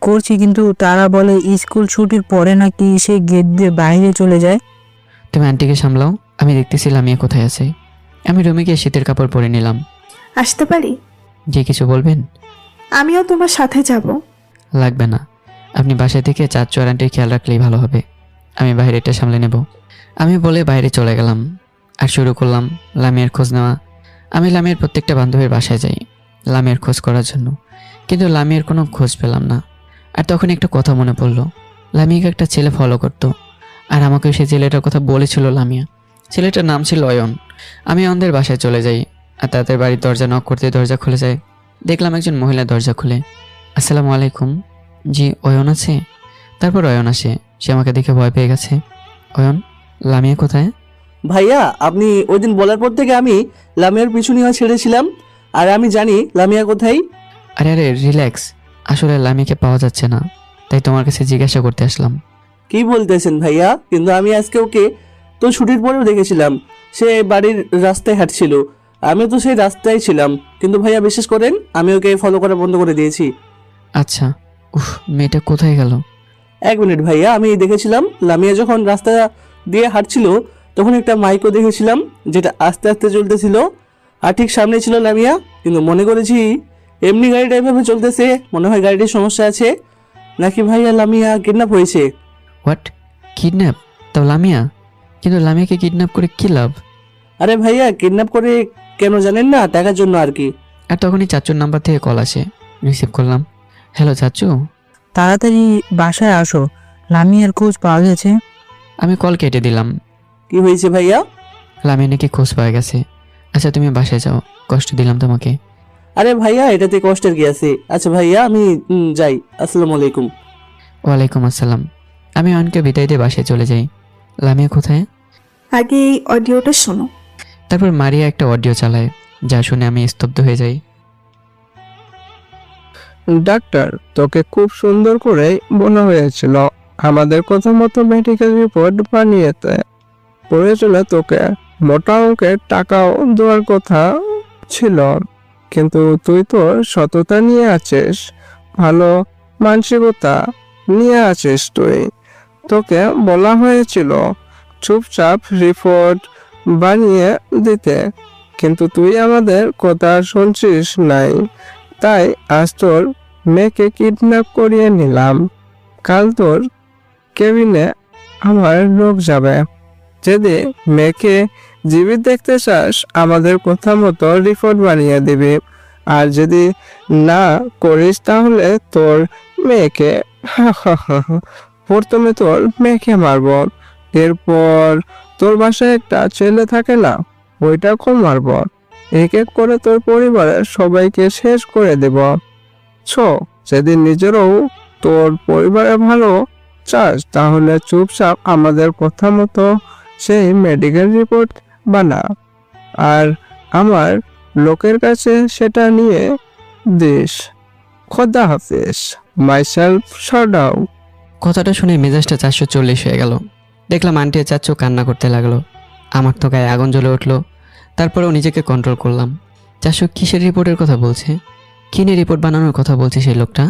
করছি, কিন্তু তারা বলে স্কুল ছুটির পরে নাকি সে গেট দিয়ে বাইরে চলে যায়। তুমি আন্টিকে সামলাও, আমি দেখতেছি লামিয়া কোথায় আছে। আমি রুমে গিয়ে শীতের কাপড় পরে নিলাম। আসতে পারি? যে কিছু বলবেন? আমিও তোমার সাথে যাব। লাগবে না, আপনি বাসায় থেকে চাচু আর আন্টির খেয়াল রাখলেই ভালো হবে। আমি বাইরেটা সামলে নেব। আমি বলে বাইরে চলে গেলাম আর শুরু করলাম লামিয়ার খোঁজ নেওয়া। আমি লামিয়ার প্রত্যেকটা বান্ধবীর বাসায় যাই লামিয়ার খোঁজ করার জন্য, কিন্তু লামিয়ার কোনো খোঁজ পেলাম না। আর তখন একটা কথা মনে পড়লো, লামিয়াকে একটা ছেলে ফলো করতো, আর আমাকে সেই ছেলেটার কথা বলেছিল লামিয়া। ছেলেটার নাম ছিল অয়ন। আমি অয়নদের বাসায় চলে যাই, আর তাদের বাড়ির দরজা নক করতে দরজা খুলে যায়। দেখলাম একজন মহিলা দরজা খুলে। আসসালামু আলাইকুম। জি, অয়ন আছে? তারপর অয়ন আসে, সে আমাকে দেখে ভয় পেয়ে গেছে। অয়ন, লামিয়া কোথায়? ভাইয়া, আপনি ওই দিন বলার পর থেকে আমি লামিয়ার পিছু নিয়ে ছেড়েছিলাম, আর আমি জানি লামিয়া কোথায়। আরে আরে রিল্যাক্স, আসলে লামিয়াকে পাওয়া যাচ্ছে না, তাই তোমার কাছে জিজ্ঞাসা করতে আসলাম। কি বলতেছেন ভাইয়া? কিন্তু আমি আজকে ওকে তো ছুটির পরেও দেখেছিলাম, সে বাড়ির রাস্তায় হাঁটছিল, আমি তো সেই রাস্তায় ছিলাম, কিন্তু ভাইয়া বিশ্বাস করেন আমি ওকে ফলো করা বন্ধ করে দিয়েছি। আচ্ছা, উফ, মেয়েটা কোথায় গেল? এক মিনিট ভাইয়া, আমি দেখেছিলাম লামিয়া যখন রাস্তা দিয়ে হাঁটছিল তখন একটা মাইকও দেখেছিলাম যেটা আস্তে আস্তে চলতেছিল, আর ঠিক সামনে ছিল লামিয়া, কিন্তু মনে করেছি এমনি গাড়িটা এভাবে চলতেছে, মনে হয় গাড়িটির সমস্যা আছে, নাকি ভাইয়া লামিয়া কিডন্যাপ হয়েছে। হোয়াট? কিডন্যাপ? তাও লামিয়া? কিন্তু লামিয়াকে কিডন্যাপ করে কী লাভ? আরে ভাইয়া, কিডন্যাপ করে কেন জানেন না? টাকার জন্য আর কি। আর তখনই চাচুর নাম্বার থেকে কল আসে, রিসিভ করলাম। হ্যালো চাচু। তাড়াতাড়ি বাসায় আসো, লামিয়ার খোঁজ পাওয়া গেছে। আমি কল কেটে দিলাম। কি হয়েছে ভাইয়া? লামিয়া নাকি খোঁজ পাওয়া গেছে। আচ্ছা তুমি বাসায় যাও, কষ্ট দিলাম তোমাকে। আরে ভাইয়া, এটাতে কষ্টের কি আছে? আচ্ছা ভাইয়া, আমি যাই। আসসালামু আলাইকুম। ওয়ালাইকুম আসসালাম। আমি অয়নকে বিদায় দিয়ে বাসায় চলে যাই। লামিয়া কোথায়? আগে এই অডিওটা শোনো। তারপর মারিয়া একটা অডিও চালায়, যা শুনে আমি স্তব্ধ হয়ে যাই। ডাক্তার, তোকে খুব সুন্দর করে বলা হয়েছিল আমাদের কথা মতো মেডিকেল রিপোর্ট বানিয়েতে। প্রয়োজনে তোকে মোটা অঙ্কের টাকাও দেওয়ার কথা ছিল, কিন্তু তুই তো সততা নিয়ে আছিস, ভালো মানসিকতা নিয়ে আছিস। তোকে বলা হয়েছিল চুপচাপ রিপোর্ট বানিয়ে দিতে, কিন্তু তুই আমাদের কথা শুনছিস নাই। তাই আজ তোর মেয়েকে কিডন্যাপ করিয়ে নিলাম। কাল তোর কেবিনে আমার লোক যাবে। যদি মেয়েকে জীবিত দেখতে চাস আমাদের কথা মতো রিপোর্ট বানিয়ে দিবি, আর যদি না করিস তাহলে তোর মেয়েকে প্রথমে তোর মেয়েকে মারব, এরপর তোর বাসায় একটা ছেলে থাকে না, ওইটাকেও মারব। এক এক করে তোর পরিবারের সবাইকে শেষ করে দেব। সেদিন নিজেরও তোর পরিবারের ভালো চাস তাহলে চুপচাপ আমাদের কথা মতো সেই মেডিকেল রিপোর্ট বানা, আর আমার লোকের কাছে সেটা নিয়ে দিস। খোদা হাফেজ। মাইসেলফ শাডাউ। কথাটা শুনে মেজাজটা 440 হয়ে গেল। দেখলাম আন্টি আর চাচু কান্না করতে লাগলো। আমার তো গায়ে আগুন জ্বলে উঠলো। তারপরেও নিজেকে কন্ট্রোল করলাম। চাচু কিসের রিপোর্টের কথা বলছে? কি নিয়ে রিপোর্ট বানানোর কথা বলছে সেই লোকটা?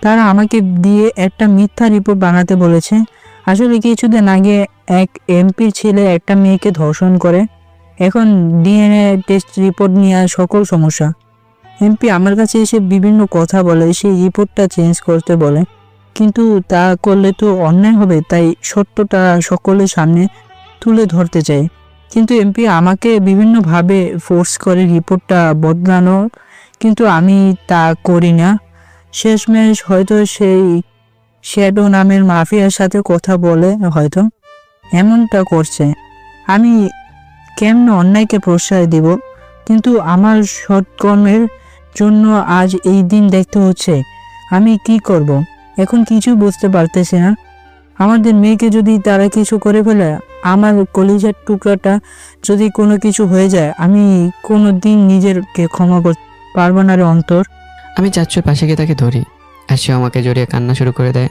তারা আমাকে দিয়ে একটা মিথ্যা রিপোর্ট বানাতে বলেছে। আসলে কিছুদিন আগে এক এমপির ছেলে একটা মেয়েকে ধর্ষণ করে। এখন ডিএনএ টেস্ট রিপোর্ট নিয়ে সকল সমস্যা। এমপি আমার কাছে এসে বিভিন্ন কথা বলে, সেই রিপোর্টটা চেঞ্জ করতে বলে, কিন্তু তা করলে তো অন্যায় হবে, তাই সত্যটা সকলের সামনে তুলে ধরতে চাই। কিন্তু এমপি আমাকে বিভিন্নভাবে ফোর্স করে রিপোর্টটা বদলানো, কিন্তু আমি তা করি না। শেষমেশ হয়তো সেই শ্যাডো নামের মাফিয়ার সাথে কথা বলে হয়তো এমনটা করছে। আমি কেমন অন্যায়কে প্রশ্রয় দিব, কিন্তু আমার সৎকর্মের জন্য আজ এই দিন দেখতে হচ্ছে। আমি কি করব এখন কিছু বুঝতে পারতেছি না। আমাদের মেয়েকে যদি তারা কিছু করে ফেলে, আমার কলিজার টুকরাটা যদি কোনো কিছু হয়ে যায়, আমি কোনো দিন নিজেরকে ক্ষমা করতে পারবো না রে অন্তর। আমি চাচুর পাশে গিয়ে তাকে ধরি, আর সে আমাকে জড়িয়ে কান্না শুরু করে দেয়।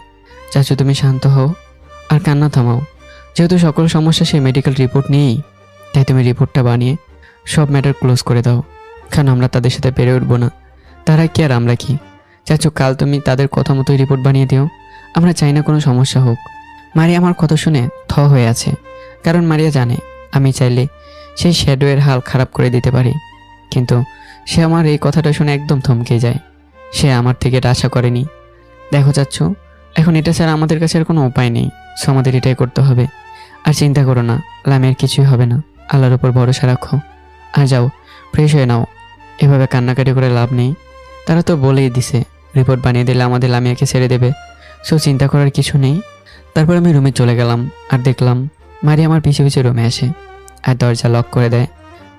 চাচু তুমি শান্ত হও আর কান্না থামাও। যেহেতু সকল সমস্যা সেই মেডিকেল রিপোর্ট নিয়েই, তাই তুমি রিপোর্টটা বানিয়ে সব ম্যাটার ক্লোজ করে দাও। কারণ আমরা তাদের সাথে পেরে উঠবো না। তারা কি আর আমরা কি? চাচু কাল তুমি তাদের কথা মতোই রিপোর্ট বানিয়ে দিও। আমরা চাই না কোনো সমস্যা হোক। মারিয়া আমার কথা শুনে থ হয়ে আছে, কারণ মারিয়া জানে আমি চাইলে সেই শ্যাডোয়ের হাল খারাপ করে দিতে পারি। কিন্তু সে আমার এই কথাটা শুনে একদম থমকে যায়। সে আমার থেকে এটা আশা করেনি। দেখো চাচ্ছু, এখন এটা ছাড়া আমাদের কাছে আর কোনো উপায় নেই। সো আমাদের এটাই করতে হবে। আর চিন্তা করো না, লামিয়ার কিছুই হবে না। আল্লাহর উপর ভরসা রাখো। আর যাও, ফ্রেশ হয়ে নাও। এভাবে কান্নাকাটি করে লাভ নেই। তারা তো বলেই দিছে রিপোর্ট বানিয়ে দিলে আমাদের লামিয়াকে ছেড়ে দেবে। সো চিন্তা করার কিছু নেই। তারপর আমি রুমে চলে গেলাম, আর দেখলাম মারি আমার পিছে পিছে রুমে আসে আর দরজা লক করে দেয়।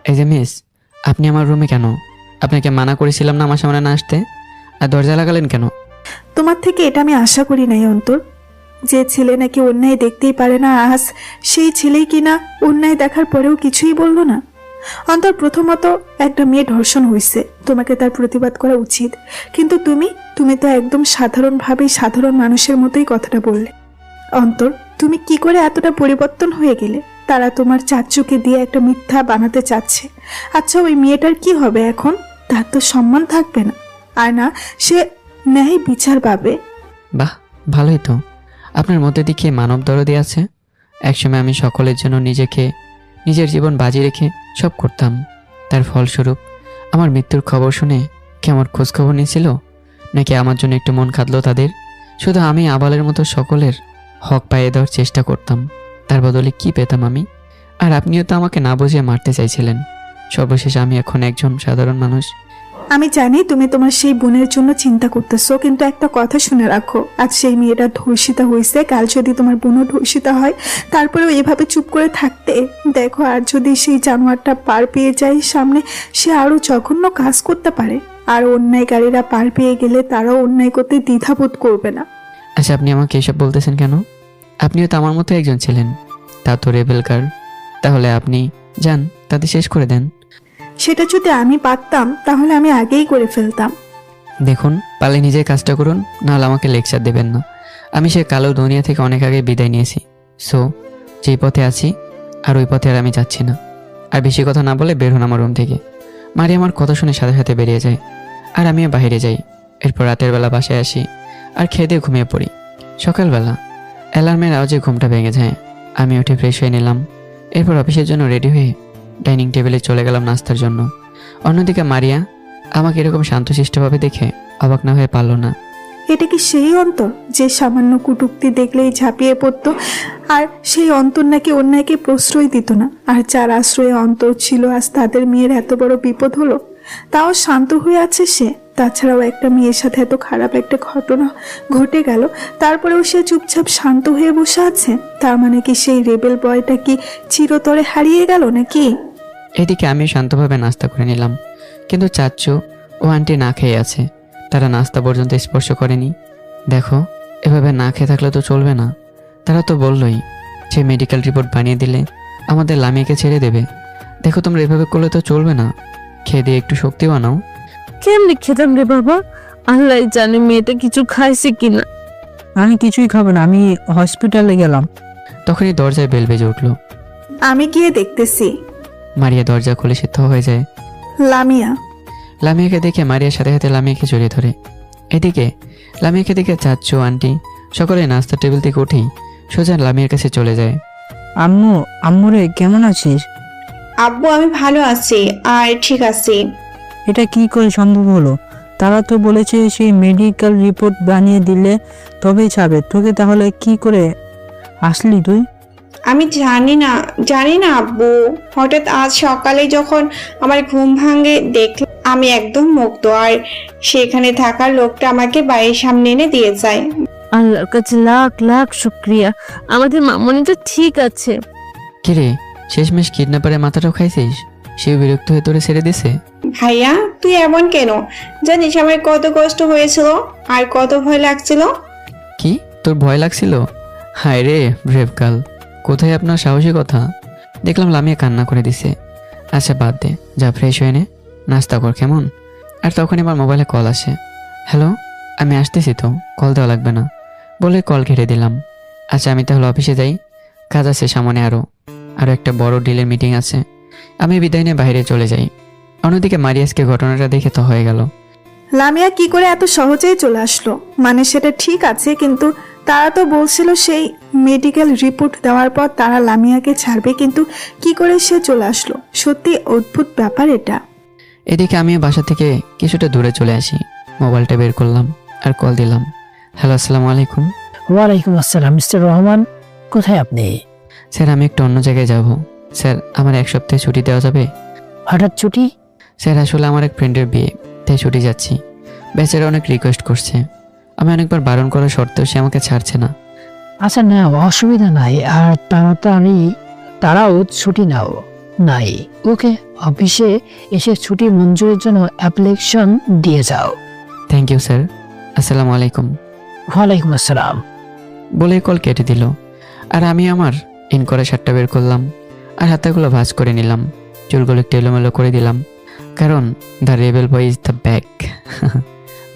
এই যে মিস, আপনি আমার রুমে কেন? আপনাকে মানা করেছিলাম না আমার সামনে না আসতে, আর দরজা লাগালেন কেন? তোমার থেকে এটা আমি আশা করি নাই অন্তর। যে ছেলে নাকি অন্যায় দেখতেই পারে না, আজ সেই ছেলেই কিনা অন্যায় দেখার পরেও কিছুই বললো না। অন্তর, প্রথমত একটা মেয়ে ধর্ষণ হয়েছে, তোমাকে তার প্রতিবাদ করা উচিত। কিন্তু তুমি তো একদম সাধারণভাবেই সাধারণ মানুষের মতোই কথাটা বললে। অন্তর, তুমি কি করে এতটা পরিবর্তন হয়ে গেলে? তারা তোমার চাচুকে দিয়ে একটা মিথ্যা বানাতে চাচ্ছে। আচ্ছা, ওই মেয়েটার কি হবে এখন? তার তো সম্মান থাকবে না, আর না সে ন্যায় বিচার পাবে। বাহ, ভালোই তো। আপনার মধ্যে দিকে মানব দরদি আছে। একসময় আমি সকলের জন্য নিজের জীবন বাজি রেখে সব করতাম। তার ফলস্বরূপ আমার মৃত্যুর খবর শুনে কি আমার খোঁজখবর নিয়েছিল, নাকি আমার জন্য একটু মন খাদলো তাদের? শুধু আমি আবালের মতো সকলের হক পাইয়ে দেওয়ার চেষ্টা করতাম। তার বদলে কি পেতাম আমি? আর আপনিও তো আমাকে না বুঝিয়ে মারতে চাইছিলেন। সর্বশেষ আমি এখন একজন সাধারণ মানুষ। আমি জানি তুমি তোমার সেই বোনের জন্য চিন্তা করতেছো, কিন্তু একটা কথা শুনে রাখো, আজ সেই মেয়েটা ধর্ষিতা হয়েছে, কাল যদি তোমার বোনও ধর্ষিতা হয়, তারপরেও এভাবে চুপ করে থাকতে? দেখো, আর যদি সেই জানোয়ারটা পার পেয়ে যায় সামনে, সে আরো জঘন্য কাজ করতে পারে। আর অন্যায়কারীরা পার পেয়ে গেলে তারাও অন্যায় করতে দ্বিধাবোধ করবে না। আচ্ছা, আপনি আমাকে এসব বলতেছেন কেন? আপনিও তো আমার মতো একজন ছিলেন, তা তো রেবেল গার্ল। তাহলে আপনি যান, তাদের শেষ করে দেন। সেটা যদি আমি পারতাম তাহলে আমি আগেই করে ফেলতাম। দেখুন, পারলে নিজের কাজটা করুন, নাহলে আমাকে লেকচার দেবেন না। আমি সে কালো দুনিয়া থেকে অনেক আগে বিদায় নিয়েছি। সো যেই পথে আছি আর ওই পথে আর আমি যাচ্ছি না। আর বেশি কথা না বলে বের হন আমার রুম থেকে। মারি আমার কথা শুনে সাথে সাথে বেরিয়ে যায়, আর আমিও বাইরে যাই। এরপর রাতের বেলা বাসায় আসি আর খেয়ে দিয়ে ঘুমিয়ে পড়ি। সকালবেলা অ্যালার্মের আওয়াজে ঘুমটা ভেঙে যায়। আমি উঠে ফ্রেশ হয়ে নিলাম। এরপর অফিসের জন্য রেডি হয়ে ডাইনিং টেবিলে চলে গেলাম নাস্তার জন্য। অন্যদিকে মারিয়া আমাকে এরকম শান্তশিষ্টভাবে দেখে অবাক না হয়ে পারল না। এটা কি সেই অন্তর যে সামান্য কুটুক্তি দেখলেই ঝাঁপিয়ে পড়তো? আর সেই অন্তর নাকি অন্যায়কে প্রশ্রয় দিত না, আর যার আশ্রয়ে অন্তর ছিল আজ তাদের মেয়ের এত বড় বিপদ হলো, তাও শান্ত হয়ে আছে সে। তাছাড়াও একটা মেয়ের সাথে এত খারাপ একটা ঘটনা ঘটে গেল, তারপরেও সে চুপচাপ শান্ত হয়ে বসে আছে। তার মানে কি সেই রেবেল বয়টা কি চিরতরে হারিয়ে গেল নাকি? এদিকে আমি শান্তভাবে নাস্তা করে নিলাম, কিন্তু চাচ্চু ও আন্টি না খেয়ে আছে। তারা নাস্তা পর্যন্ত স্পর্শ করেনি। দেখো, এভাবে না খেয়ে থাকলে তো চলবে না। তারা তো বললই যে মেডিকেল রিপোর্ট বানিয়ে দিলে আমাদের লামিয়াকে ছেড়ে দেবে। দেখো, তোমরা এভাবে করলে তো চলবে না। খেয়ে দিয়ে একটু শক্তি বানাও। কেমনি খেতাম রে বাবা, আল্লাহ জানে মেয়েটা কিছু খাইছে কিনা। আমি কিছুই খাবো না, আমি হসপিটালে গেলাম। তখনই দরজায় বেল বেজে উঠলো। আমি গিয়ে দেখতেছি। মারিয়া দরজা খুলে সিদ্ধ হয়ে যায়। লামিয়া। লামিয়াকে দেখে মারিয়ার সাথে সাথে লামিয়াকে জড়িয়ে ধরে। এদিকে লামিয়াকে দেখে চাচ্চু আন্টি সকলে নাস্তার টেবিল থেকে উঠেই সোজা লামিয়ার কাছে চলে যায়। আম্মু, আম্মুরে কেমন আছিস? আব্বু আমি ভালো আছি আর ঠিক আছি। এটা কি করে সম্ভব হলো? তারা তো বলেছে সেই মেডিকেল রিপোর্ট বানিয়ে দিলে তবেই ছাড়বে তোকে, তাহলে কি করে আসলি তুই? আমি জানি না আব্বু, হঠাৎ আজ সকালে যখন আমার ঘুম ভাঙে দেখলাম আমি একদম মুক্ত, আর সেখানে থাকা লোকটা আমাকে বাড়ির সামনে এনে দিয়ে যায়। আল্লাহর কাছে লাখ লাখ শুক্রিয়া, আমাদের মামনি তো ঠিক আছে। কিরে, শেষমেশ কিডন্যাপারের মাথাটাও খাইছিস? সে বিরক্ত হয়ে তোরে ছেড়ে দিছে? ভাইয়া তুই এমন কেন? জানিস আমার কত কষ্ট হয়েছিল আর কত ভয় লাগছিল। কি তোর ভয় লাগছিল? হায় রে ব্রেভ গার্ল, কোথায় আপনার সাহসিকতা? দেখলাম লামিয়া কান্না করে দিছে। আচ্ছা বাদ দে, যা ফ্রেশ হয়ে নে, নাস্তা কর কেমন? আর তখন আমার মোবাইলে কল আসে। হ্যালো, আমি আসতেছি তো, কল দেওয়া লাগবে না বলে কল কেটে দিলাম। আচ্ছা আমি তাহলে অফিসে যাই, কাজ আছে সামনে, আরও একটা বড় ডিলের মিটিং আছে। আমি বিদায় নিয়ে বাইরে চলে যাই। অন্যদিকে মারিয়াসকে ঘটনাটা দেখে তো হয়ে গেল। লামিয়া কি করে এত সহজেই চলে আসলো? মানে সেটা ঠিক আছে, কিন্তু তারা তো বলছিল সেই মেডিকেল রিপোর্ট দেওয়ার পর তারা লামিয়াকে ছাড়বে, কিন্তু কি করে সে চলে আসলো? সত্যি অদ্ভুত ব্যাপার এটা। এদিকে আমি বাসা থেকে কিছুটা দূরে চলে আসি। মোবাইলটা বের করলাম আর কল দিলাম। হ্যালো, আসসালামু আলাইকুম। ওয়ালাইকুম আসসালাম, মিস্টার রহমান, কোথায় আপনি? স্যার আমি একটু অন্য জায়গায় যাব। স্যার আমার 1 সপ্তাহে ছুটি দেওয়া যাবে? হঠাৎ ছুটি? স্যার আসলে আমার এক ফ্রেন্ডের বিয়ে, তাই ছুটি যাচ্ছি। বেচারা অনেক রিকোয়েস্ট করছে, আমি অনেকবার বারণ করার সত্ত্বেও সে আমাকে ছাড়ছে না। আচ্ছা না, অসুবিধা নাই। আর তারাও ছুটি নাও নাই। ওকে, অফিসে এসে ছুটি মঞ্জুরের জন্য অ্যাপ্লিকেশন দিয়ে যাও। থ্যাংক ইউ স্যার, আসসালামু আলাইকুম। ওয়ালাইকুম আসসালাম বলে কল কেটে দিল। আর আমি আমার ইন করা শার্টটা বের করলাম আর হাতাগুলো ভাঁজ করে নিলাম, চুলগুলো একটু এলোমেলো করে দিলাম, কারণ the rebel boy is the back.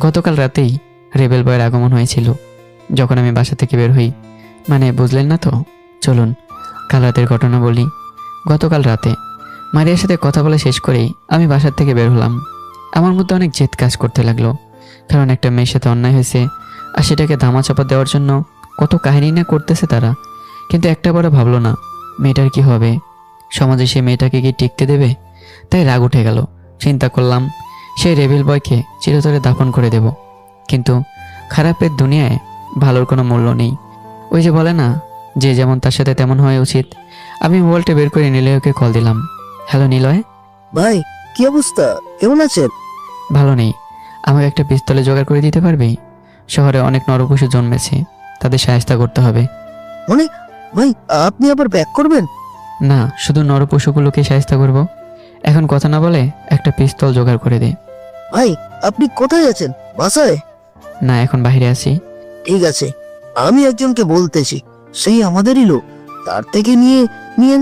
গতকাল রাতেই রেবেল বয়ের আগমন হয়েছিল যখন আমি বাসা থেকে বের হই। মানে বুঝলেন না তো? চলুন কাল রাতের ঘটনা বলি। গতকাল রাতে মারিয়ার সাথে কথা বলে শেষ করেই আমি বাসার থেকে বের হলাম। আমার মধ্যে অনেক জেদ কাজ করতে লাগলো, কারণ একটা মেয়ের সাথে অন্যায় হয়েছে আর সেটাকে ধামাচাপা দেওয়ার জন্য কত কাহিনী না করতেছে তারা। কিন্তু একটা বড় ভাবলো না মেয়েটার কি হবে, সমাজে সে মেয়েটাকে কি টিকতে দেবে? তাই রাগ উঠে গেল। চিন্তা করলাম সেই রেবেল বয়কে চিরতরে দাফন করে দেব। কিন্তু খারাপের দুনিয়ায় ভালোর কোনো মূল্য নেই। ওই যে বলে না, যে যেমন তার সাথে তেমন হওয়া উচিত। আমি মোবাইলটা বের করে নিলয়কে কল দিলাম। হ্যালো নিলয়। ভাই, কি অবস্থা, কেমন আছেন? ভালো নেই, আমাকে একটা পিস্তলে জোগাড় করে দিতে পারবি? শহরে অনেক নরপশু জন্মেছে, তাদের সাহায্য করতে হবে। মানে ভাই আপনি আবার ব্যাক করবেন? না, শুধু নরপশুগুলোকে সাহায্য করব। এখন কথা না বলে একটা পিস্তল জোগাড় করে দে। ভাই আপনি কোথায় আছেন? বাসায়? না, এখন বাইরে আছি। ঠিক আছে, আমি একজনকে বলতেছি, সেই আমাদেরই লোক, তার থেকে নিয়েন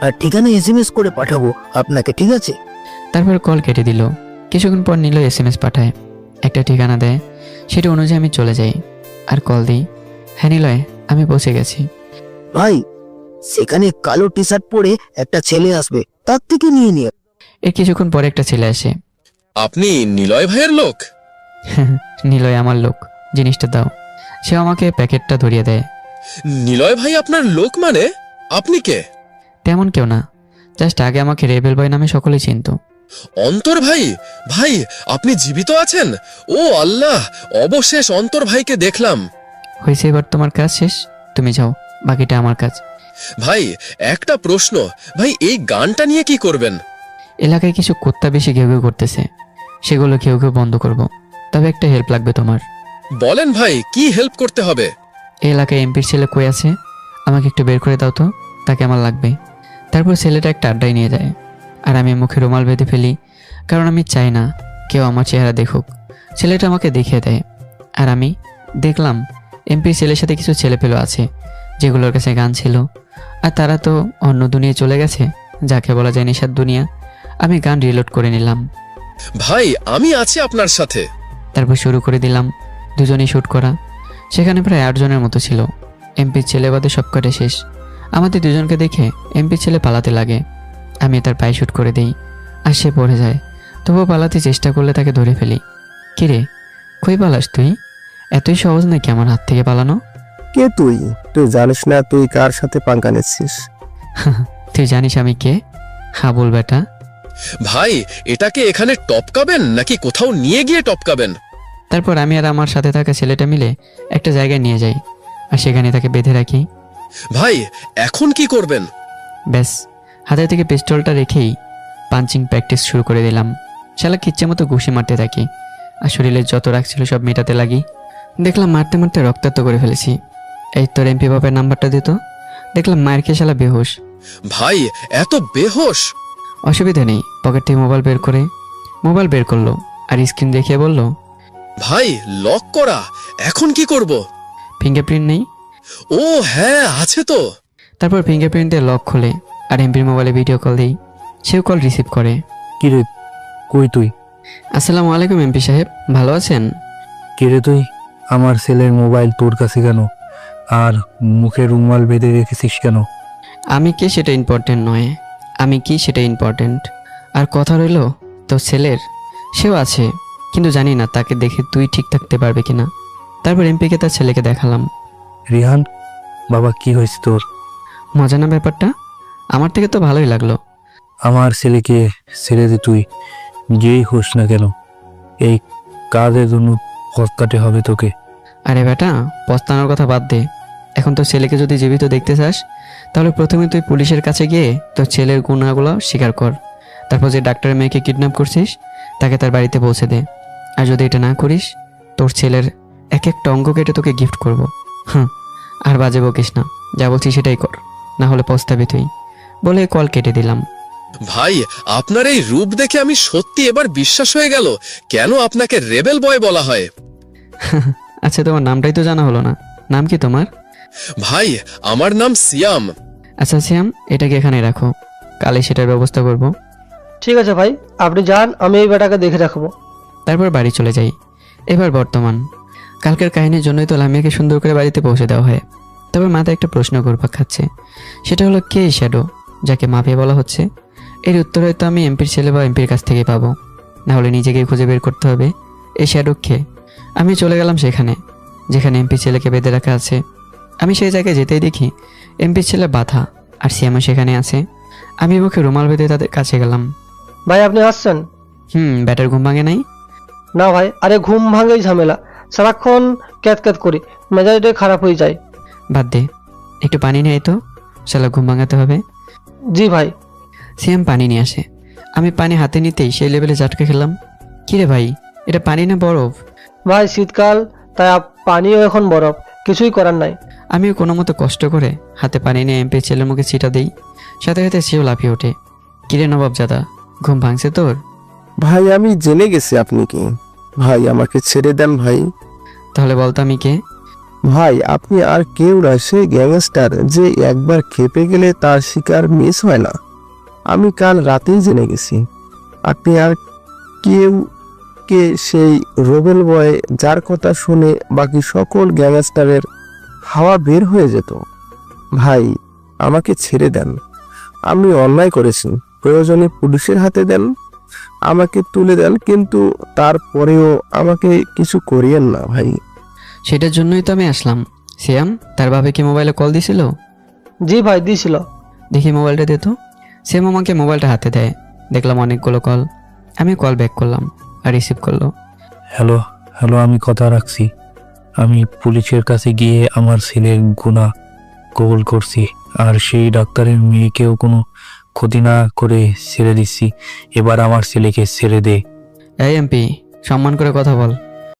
আর ঠিকানা SMS করে পাঠাবো আপনাকে, ঠিক আছে? তারপর কল কেটে দিল। কিছুক্ষণ পর নিলয় SMS পাঠায়, একটা ঠিকানা দেয়, সেটা অনুযায়ী আমি চলে যাই আর কল দিই। হ্যাঁ নিলয়, আমি পৌঁছে গেছি। ভাই সেখানে কালো টি শার্ট পরে একটা ছেলে আসবে, তার থেকে নিয়ে এর কিছুক্ষণ পরে একটা ছেলে আসে। আপনি নিলয় ভাইয়ের লোক? নিলয় আমার লোক, জিনিসটা দাও। সে আমাকে প্যাকেটটা ধরিয়ে দেয়। নিলয় ভাই আপনার লোক মানে? আপনি কে? তেমন কেউ না, জাস্ট আগে আমাকে রেবেল বয় নামে সকলেই চিনত। অন্তর ভাই? ভাই আপনি জীবিত আছেন? ও আল্লাহ, অবশেষ অন্তর ভাইকে দেখলাম। হয়েছে, এবার তোমার কাজ শেষ, তুমি যাও, বাকিটা আমার কাজ। ভাই একটা প্রশ্ন, ভাই এই গানটা নিয়ে কি করবেন? এলাকায় কিছু কুত্তা বেশি ঘেউ ঘেউ করতেছে, সেগুলো ঘেউ ঘেউ বন্ধ করব। তবে একটা হেল্প লাগবে তোমার। বলেন ভাই, কি হেল্প করতে হবে? এই এলাকায় এমপির ছেলে কই আছে, আমাকে একটু বের করে দাও তো, তাকে আমার লাগবে। তারপর ছেলেটা একটা আড্ডায় নিয়ে যায়, আর আমি মুখে রুমাল বেঁধে ফেলি, কারণ আমি চাই না কেউ আমার চেহারা দেখুক। ছেলেটা আমাকে দেখিয়ে দেয়, আর আমি দেখলাম এমপির ছেলের সাথে কিছু ছেলেপেলো আছে যেগুলোর কাছে গান ছিল, আর তারা তো অন্য দুনিয়ায় চলে গেছে, যাকে বলা যায় নেশার দুনিয়া। আমি গান রিলোড করে নিলাম। ভাই আমি আছি আপনার সাথে। তারপর শুরু করে দিলাম, দুজনেই শ্যুট করা। সেখানে প্রায় 8 জনের মতো ছিল। এমপির ছেলে বাদে সব কটে শেষ। আমাদের দুজনকে দেখে এমপির ছেলে পালাতে লাগে, আমি তার পায়ে শ্যুট করে দিই, আর সে পড়ে যায়। তবুও পালাতে চেষ্টা করলে তাকে ধরে ফেলি। কিরে, কই পালাস তুই? এতই সহজ নাকি আমার হাত থেকে পালানো? কে তুই? তুই জানিস না তুই কার সাথে পাঙ্কা নিচ্ছিস? তুই জানিস আমি কে? হাবুল বেটা। ভাই এটাকে এখানে টপকাবেন নাকি কোথাও নিয়ে গিয়ে টপকাবেন? তারপর আমি আর আমার সাথে থাকা ছেলেটা মিলে একটা জায়গায় নিয়ে যাই, আর সেখানে তাকে বেঁধে রাখি। ভাই এখন কি করবেন? ব্যাস, হাতে থেকে পিস্তলটা রেখেই পাঞ্চিং প্র্যাকটিস শুরু করে দিলাম। শালাকে ইচ্ছে মতো ঘুষি মারতে থাকি, আর শরীরের যত রাগ ছিল সব মেটাতে লাগি। দেখলাম মারতে মারতে রক্তাক্ত করে ফেলেছি। এই তোর এমপি বাপের নাম্বারটা দিত। দেখলাম মায়ের খেয়ে শালা বেহুশ। ভাই এত বেহোশ? অসুবিধা নেই, পকেট থেকে মোবাইল বের করলো, আর স্ক্রিন দেখিয়ে বলল, ভাই লক করা, এখন কি করব? ফিঙ্গারপ্রিন্ট নেই? ও হ্যাঁ আছে তো। তারপর ফিঙ্গারপ্রিন্ট দিয়ে লক খোলে, আর এমপির মোবাইলে ভিডিও কল দিই। সেও কল রিসিভ করে। কিরে কই তুই? আসসালামু আলাইকুম এমপি সাহেব, ভালো আছেন? কিরে তুই, আমার ছেলের মোবাইল তোর কাছে কেন? আর মুখে রুমাল বেঁধে রেখেছিস কেন? আমি কে সেটা ইম্পর্টেন্ট নয়, আমি কি সেটা ইম্পর্টেন্ট। আর কথা রইল তোর ছেলের, সেও আছে, কিন্তু জানি না তাকে দেখে তুই ঠিক থাকতে পারবে কিনা। তারপর এমপিকে তার ছেলেকে দেখালাম। রিহান বাবা, কি হয়েছে তোর? মজা না ব্যাপারটা? আমার থেকে তো ভালোই লাগলো। আমার ছেলেকে ছেড়ে দে, তুই যেই হোস না কেন, এই কাজের জন্য পথকাটে হবে তোকে। আরে বেটা, পস্তানোর কথা বাদ দে। এখন তোর ছেলেকে যদি জীবিত দেখতে চাস, তাহলে প্রথমে তুই পুলিশের কাছে গিয়ে তোর ছেলের গুণাগুলো স্বীকার কর। তারপর যে ডাক্তারের মেয়েকে কিডন্যাপ করছিস তাকে তার বাড়িতে পৌঁছে দে। আর যদি এটা না করিস, তোর ছেলের এক একটা অঙ্গ কেটে তোকে গিফট করব। হ্যাঁ, আর বাজে বকিস না, যা বলছি সেটাই কর, না হলে পস্তাবি তুই। বলে কল কেটে দিলাম। ভাই আপনার এই রূপ দেখে আমি সত্যি এবার বিশ্বাস হয়ে গেল কেন আপনাকে রেবেল বয় বলা হয়। আচ্ছা, তোমার নামটাই তো জানা হলো না, নাম কি তোমার? ভাই আমার নাম সিয়াম। আচ্ছা সিয়াম, এটাকে এখানে রাখো, কালে সেটার ব্যবস্থা করব। ঠিক আছে ভাই, আপনি যান, আমি এই বেটাকে দেখে রাখবো। তারপর বাড়ি চলে যাই। এবার বর্তমান। কালকের কাহিনীর জন্যই তো লামিয়াকে সুন্দর করে বাড়িতে পৌঁছে দেওয়া হয়। তবে মাথায় একটা প্রশ্ন ঘুরপাক খাচ্ছে, সেটা হলো কে এই শ্যাডো যাকে মাফিয়া বলা হচ্ছে? এর উত্তর হয়তো আমি এমপির ছেলে বা এমপির কাছ থেকে পাবো, না হলে নিজেকে খুঁজে বের করতে হবে এই শ্যাডো কে। আমি চলে গেলাম সেখানে যেখানে এমপির ছেলেকে বেঁধে রাখা আছে। আমি সেই জায়গায় যেতেই দেখি এমপির ছেলে বাধা, আর সিয়ামও সেখানে আছে। আমি মুখে রুমাল বেঁধে তাদের কাছে গেলাম। ভাই আপনি আসছেন? ব্যাটার ঘুম ভাঙে নাই? না ভাই, আরে ঘুম ভাঙেই ঝামেলা, সারাক্ষণ ক্যাত করে মেজাজটা খারাপ হয়ে যায়। বাদ দে, একটু পানি নিয়ে তো, শালা ঘুম ভাঙাতে হবে। জি ভাই। সিয়াম পানি নিয়ে আসে। আমি পানি হাতে নিতেই সেই লেভেলে ঝাটকা খেলাম। কিরে ভাই, এটা পানি না বরফ? ভাই শীতকাল, তাই পানিও এখন বরফ, কিছুই করার নাই। আমিও কোনো মতো কষ্ট করে হাতে পানি নিয়ে এমপি ছেলের মুখে ছিটা দিই। সাথে সাথে সেও লাফিয়ে ওঠে। কিরে নবাবজাদা, ঘুম ভাঙছে তোর? ভাই আমি জেনে গেছি আপনি কি। ভাই আমাকে ছেড়ে দেন ভাই। তাহলে বলতো আমি কে? ভাই আপনি আর কেউ না, সেই গ্যাংস্টার যে একবার খেপে গেলে তার শিকার মিস হয় না। আমি কাল রাতেই জেনে গেছি আপনি আর কেউ কে, সেই রোবেল বয় যার কথা শুনে বাকি সকল গ্যাংস্টারের হাওয়া বের হয়ে যেত। ভাই আমাকে ছেড়ে দেন, আমি অন্যায় করেছি, প্রয়োজনে পুলিশের হাতে দেন, আমাকে তুলে দেন, কিন্তু তারপরেও আমাকে কিছু করিয়েন না ভাই। সেটার জন্যই তো আমি আসলাম। সিয়াম, তার বাবা কি মোবাইলে কল দিছিল? জি ভাই দিছিল। দেখি মোবাইলটা দে তো। সিয়াম আমাকে মোবাইলটা হাতে দেয়। দেখলাম অনেকগুলো কল। আমি কল ব্যাক করলাম আর রিসিভ করলো। হ্যালো হ্যালো, আমি কথা রাখছি। আমি পুলিশের কাছে গিয়ে আমার ছেলের গুনাহ কবুল করছি, আর সেই ডাক্তারের মেয়েকেও কোনো ক্ষতি না করে ছেড়ে দিচ্ছি। এবার আমার ছেলেকে ছেড়ে দে। এই এমপি, সম্মান করে কথা বল।